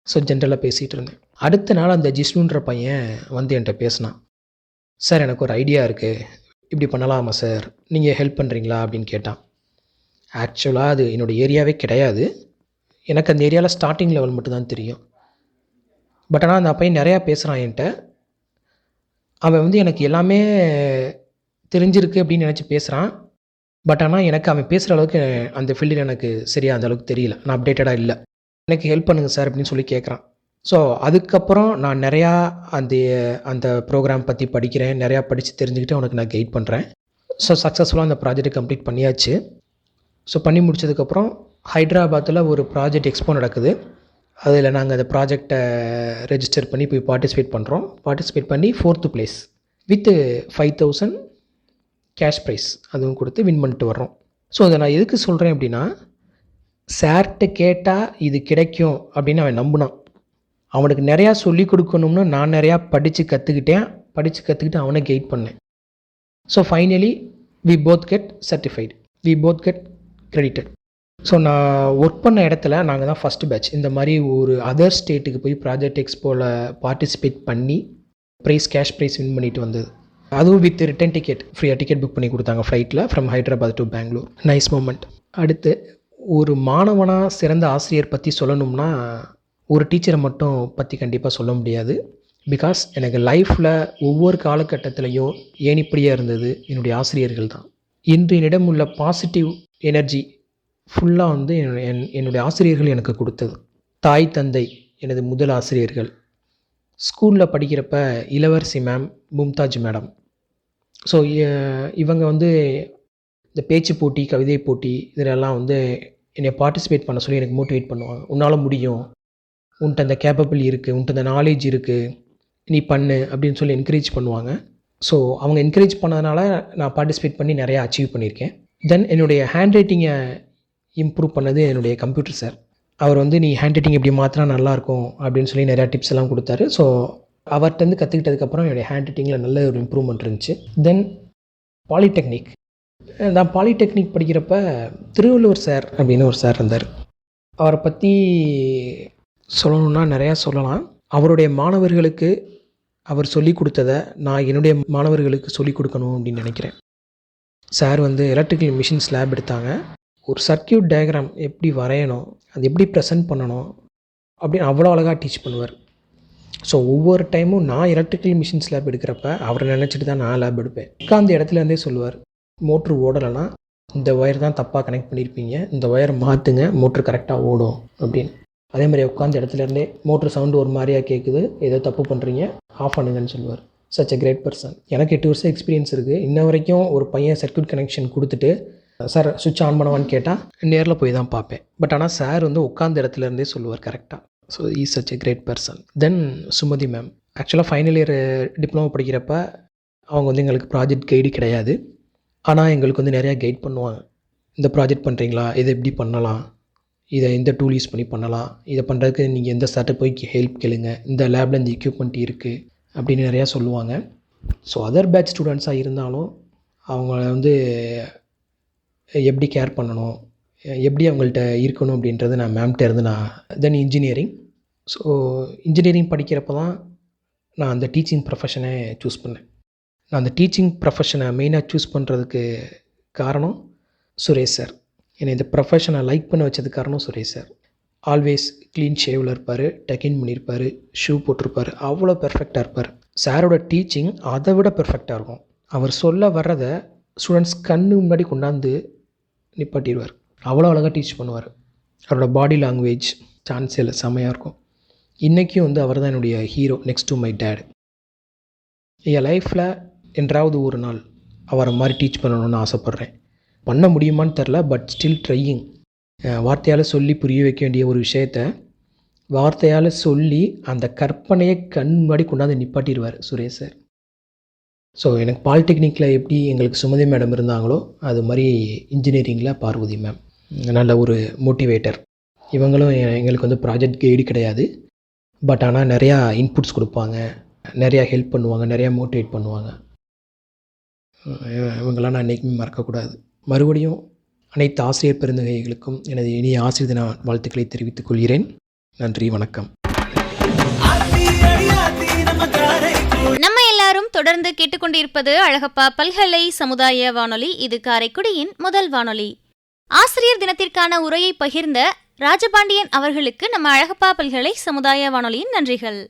ஸோ ஜென்ரலாக பேசிகிட்டு இருந்தேன். அடுத்த நாள் அந்த ஜிஷ்ணுன்ற பையன் என்கிட்ட பேசினான். சார், எனக்கு ஒரு ஐடியா இருக்குது, இப்படி பண்ணலாமா சார், நீங்கள் ஹெல்ப் பண்ணுறீங்களா அப்படின்னு கேட்டான். ஆக்சுவலாக அது என்னோடய ஏரியாவே கிடையாது. எனக்கு அந்த ஏரியாவில் ஸ்டார்டிங் லெவல் மட்டும்தான் தெரியும். பட் ஆனால் அந்த பையன் நிறையா பேசுகிறான் என்கிட்ட. அவன் எனக்கு எல்லாமே தெரிஞ்சிருக்கு அப்படின்னு நினச்சி பேசுகிறான். பட் ஆனால் எனக்கு அவன் பேசுகிற அளவுக்கு அந்த ஃபீல்டில் எனக்கு சரியாக அந்த அளவுக்கு தெரியல. நான் அப்டேட்டடாக இல்லை. எனக்கு ஹெல்ப் பண்ணுங்கள் சார் அப்படின்னு சொல்லி கேட்குறான். ஸோ அதுக்கப்புறம் நான் நிறையா அந்த ப்ரோக்ராம் பற்றி படிக்கிறேன். நிறையா படித்து தெரிஞ்சுக்கிட்டு அவனுக்கு நான் கைட் பண்ணுறேன். ஸோ சக்ஸஸ்ஃபுல்லாக அந்த ப்ராஜெக்டை கம்ப்ளீட் பண்ணியாச்சு. ஸோ பண்ணி முடித்ததுக்கப்புறம் ஹைதராபாத்தில் ஒரு ப்ராஜெக்ட் எக்ஸ்போ நடக்குது. அதில் நாங்கள் அந்த ப்ராஜெக்டை ரெஜிஸ்டர் பண்ணி போய் பார்ட்டிசிபேட் பண்ணுறோம். பார்ட்டிசிபேட் பண்ணி 4th place with 5,000 cash prize அதுவும் கொடுத்து வின் பண்ணிட்டு வர்றோம். ஸோ அதை நான் எதுக்கு சொல்கிறேன் அப்படின்னா, சார்கிட்ட கேட்டால் இது கிடைக்கும் அப்படின்னு அவன் நம்பினான். அவனுக்கு நிறையா சொல்லி கொடுக்கணும்னு நான் நிறையா படித்து கற்றுக்கிட்டு அவனை கைட் பண்ணேன். So finally we both get certified, we both get credited. So நான் ஒர்க் பண்ண இடத்துல நாங்கள் தான் ஃபஸ்ட்டு பேட்ச் இந்த மாதிரி ஒரு அதர் ஸ்டேட்டுக்கு போய் ப்ராஜெக்ட் எக்ஸ்போவில் பார்ட்டிசிபேட் பண்ணி கேஷ் ப்ரைஸ் வின் பண்ணிட்டு வந்தது. அதுவும் வித் ரிட்டன் டிக்கெட், ஃப்ரீயாக டிக்கெட் புக் பண்ணி கொடுத்தாங்க ஃப்ளைட்டில் from Hyderabad to Bangalore. Nice moment. அடுத்து ஒரு மாணவனாக சிறந்த ஆசிரியர் பற்றி சொல்லணும்னா ஒரு டீச்சரை மட்டும் பற்றி கண்டிப்பாக சொல்ல முடியாது. பிகாஸ் எனக்கு லைஃப்பில் ஒவ்வொரு காலகட்டத்திலையும் ஏணிப்படியாக இருந்தது என்னுடைய ஆசிரியர்கள் தான். இன்று என்னிடம் உள்ள பாசிட்டிவ் எனர்ஜி ஃபுல்லாக வந்து என்னுடைய ஆசிரியர்கள் எனக்கு கொடுத்தது. தாய் தந்தை எனது முதல் ஆசிரியர்கள். ஸ்கூலில் படிக்கிறப்ப இளவரசி மேம், மும்தாஜ் மேடம். ஸோ இவங்க வந்து இந்த பேச்சு போட்டி, கவிதை போட்டி இதிலெல்லாம் வந்து என்னை பார்ட்டிசிபேட் பண்ண சொல்லி எனக்கு மோட்டிவேட் பண்ணுவாங்க. உன்னால் முடியும், உன்கிட்ட அந்த கேப்பபிள் இருக்குது, உன்கிட்ட அந்த நாலேஜ் இருக்குது, நீ பண்ணு அப்படின்னு சொல்லி என்கரேஜ் பண்ணுவாங்க. ஸோ அவங்க என்கரேஜ் பண்ணதுனால நான் பார்ட்டிசிபேட் பண்ணி நிறையா அச்சீவ் பண்ணியிருக்கேன். தென் என்னுடைய ஹேண்ட் ரைட்டிங்கை இம்ப்ரூவ் பண்ணது என்னுடைய கம்ப்யூட்டர் சார். அவர் வந்து நீ ஹேண்ட் ரைட்டிங் எப்படி மாற்றினா நல்லாயிருக்கும் அப்படின்னு சொல்லி நிறையா டிப்ஸ் எல்லாம் கொடுத்தாரு. ஸோ அவர்கிட்டருந்து கற்றுக்கிட்டதுக்கப்புறம் என்னுடைய ஹேண்ட் ரைட்டிங்கில் நல்ல ஒரு இம்ப்ரூவ்மெண்ட் இருந்துச்சு. தென் பாலிடெக்னிக். நான் பாலிடெக்னிக் படிக்கிறப்ப திருவள்ளுவர் சார் அப்படின்னு ஒரு சார் இருந்தார். அவரை பற்றி சொல்லணுன்னா நிறையா சொல்லலாம். அவருடைய மாணவர்களுக்கு அவர் சொல்லிக் கொடுத்ததை நான் என்னுடைய மாணவர்களுக்கு சொல்லிக் கொடுக்கணும் அப்படின்னு நினைக்கிறேன். சார் வந்து எலக்ட்ரிக்கல் மிஷின்ஸ் லேப் எடுத்தாங்க. ஒரு சர்க்கியூட் டயக்ராம் எப்படி வரையணும், அது எப்படி ப்ரெசென்ட் பண்ணணும் அப்படின்னு அவ்வளோ அழகாக டீச் பண்ணுவார். ஸோ ஒவ்வொரு டைமும் நான் எலக்ட்ரிக்கல் மிஷின்ஸ் லேப் எடுக்கிறப்ப அவரை நினச்சிட்டு தான் நான் லேப் எடுப்பேன். உட்காந்த இடத்துலேருந்தே சொல்லுவார், மோட்ரு ஓடலைன்னா இந்த ஒயர் தான் தப்பாக கனெக்ட் பண்ணியிருப்பீங்க, இந்த ஒயரை மாற்றுங்க, மோட்ரு கரெக்டாக ஓடும் அப்படின்னு. அதே மாதிரி உட்காந்த இடத்துலேருந்தே மோட்ரு சவுண்டு ஒரு மாதிரியாக கேட்குது, ஏதோ தப்பு பண்ணுறீங்க, ஆஃப் பண்ணுங்கன்னு சொல்லுவார். Such a great person. எனக்கு 8 வருஷம் எக்ஸ்பீரியன்ஸ் இருக்குது. இன்ன வரைக்கும் ஒரு பையன் சர்க்யூட் கனெக்ஷன் கொடுத்துட்டு சார் சுவிட்ச் ஆன் பண்ணுவான்னு கேட்டால் நேரில் போய் தான் பார்ப்பேன். பட் ஆனால் சார் வந்து உட்காந்த இடத்துலேருந்தே சொல்லுவார் கரெக்டாக. So is such a great person. Then Sumathi ma'am. ஆக்சுவலாக ஃபைனல் இயர் டிப்ளமோ படிக்கிறப்ப அவங்க வந்து எங்களுக்கு ப்ராஜெக்ட் கைடு கிடையாது. ஆனால் எங்களுக்கு வந்து நிறையா கைட் பண்ணுவாங்க. இந்த ப்ராஜெக்ட் பண்ணுறீங்களா, இதை எப்படி பண்ணலாம், இதை இந்த டூல் யூஸ் பண்ணி பண்ணலாம், இதை பண்ணுறதுக்கு நீங்கள் எந்த சார்ட்டை போய் ஹெல்ப் கேளுங்க, இந்த லேபில் இந்த எக்யூப்மெண்ட் இருக்குது அப்படின்னு நிறையா சொல்லுவாங்க. ஸோ அதர் பேட்ச் ஸ்டூடெண்ட்ஸாக இருந்தாலும் அவங்கள வந்து எப்படி கேர் பண்ணணும், எப்படி அவங்கள்ட்ட இருக்கணும் அப்படின்றது நான் மேம்கிட்ட இருந்து நான். தென் இன்ஜினியரிங். ஸோ இன்ஜினியரிங் படிக்கிறப்ப தான் நான் அந்த டீச்சிங் ப்ரொஃபஷனை சூஸ் பண்ணேன். நான் அந்த டீச்சிங் ப்ரொஃபஷனை மெயினாக சூஸ் பண்ணுறதுக்கு காரணம் சுரேஷ் சார். என்னை இந்த ப்ரொஃபஷனை லைக் பண்ண வச்சதுக்கு காரணம் சுரேஷ் சார். ஆல்வேஸ் க்ளீன் ஷேவில் இருப்பார், டக்கின் பண்ணியிருப்பார், ஷூ போட்டிருப்பார், அவ்வளோ பெர்ஃபெக்டாக இருப்பார். சாரோட டீச்சிங் அதை விட பெர்ஃபெக்டாக இருக்கும். அவர் சொல்ல வர்றதை ஸ்டூடெண்ட்ஸ் கண்ணு முன்னாடி கொண்டாந்து நிப்பாட்டிடுவார். அவ்வளோ அழகாக டீச் பண்ணுவார். அவரோட பாடி லாங்குவேஜ் சான்ஸே இல்லை, செம்மையாக இருக்கும். இன்றைக்கும் வந்து அவர் தான் என்னுடைய hero, next to my dad. என் லைஃப்பில் என்றாவது ஒரு நாள் அவரை மாதிரி டீச் பண்ணணும்னு ஆசைப்பட்றேன். பண்ண முடியுமான்னு தெரில, பட் ஸ்டில் ட்ரையிங். வார்த்தையால் சொல்லி புரிய வைக்க வேண்டிய ஒரு விஷயத்த வார்த்தையால் சொல்லி அந்த கற்பனையை கண் முன்னாடி கொண்டாந்து நிப்பாட்டிடுவார் சுரேஷ் சார். ஸோ எனக்கு பாலிடெக்னிக்கில் எப்படி எங்களுக்கு சுமதி மேடம் இருந்தாங்களோ அது மாதிரி இன்ஜினியரிங்கில் பார்வதி மேம் நல்ல ஒரு மோட்டிவேட்டர். இவங்களும் எங்களுக்கு வந்து ப்ராஜெக்ட் கைடு கிடையாது, பட் ஆனால் நிறையா இன்புட்ஸ் கொடுப்பாங்க, நிறையா ஹெல்ப் பண்ணுவாங்க, நிறையா மோட்டிவேட் பண்ணுவாங்க. இவங்களாம் நான் என்றைக்குமே மறக்கக்கூடாது. மறுபடியும் அனைத்து ஆசிரியர் பெருந்தகைகளுக்கும் எனது இனிய ஆசிரியர் தின வாழ்த்துக்களை தெரிவித்துக் கொள்கிறேன். நன்றி, வணக்கம். நம்ம எல்லாரும் தொடர்ந்து கேட்டுக்கொண்டிருப்பது அழகப்பா பல்கலை சமுதாய வானொலி. இது காரைக்குடியின் முதல் வானொலி. ஆசிரியர் தினத்திற்கான உரையை பகிர்ந்த ராஜபாண்டியன் அவர்களுக்கு நம்ம அழகப்பா பல்கலை சமுதாய வானொலியின் நன்றிகள்.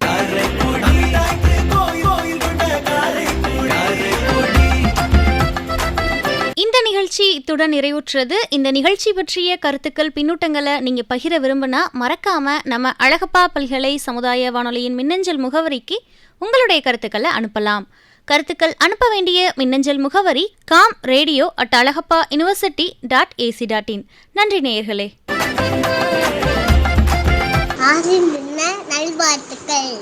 இந்த நிகழ்ச்சி இத்துடன் நிறைவுற்றது. இந்த நிகழ்ச்சி பற்றிய கருத்துக்கள், பின்னூட்டங்களை நீங்க பகிர விரும்பினா மறக்காம நம்ம அழகப்பா பல்கலை சமுதாய வானொலியின் மின்னஞ்சல் முகவரிக்கு உங்களுடைய கருத்துக்களை அனுப்பலாம். கருத்துக்கள் அனுப்ப வேண்டிய மின்னஞ்சல் முகவரி comradio@alagappauniversity.ac.in. நன்றி நேயர்களே. நல்வாழ்த்துக்கள்.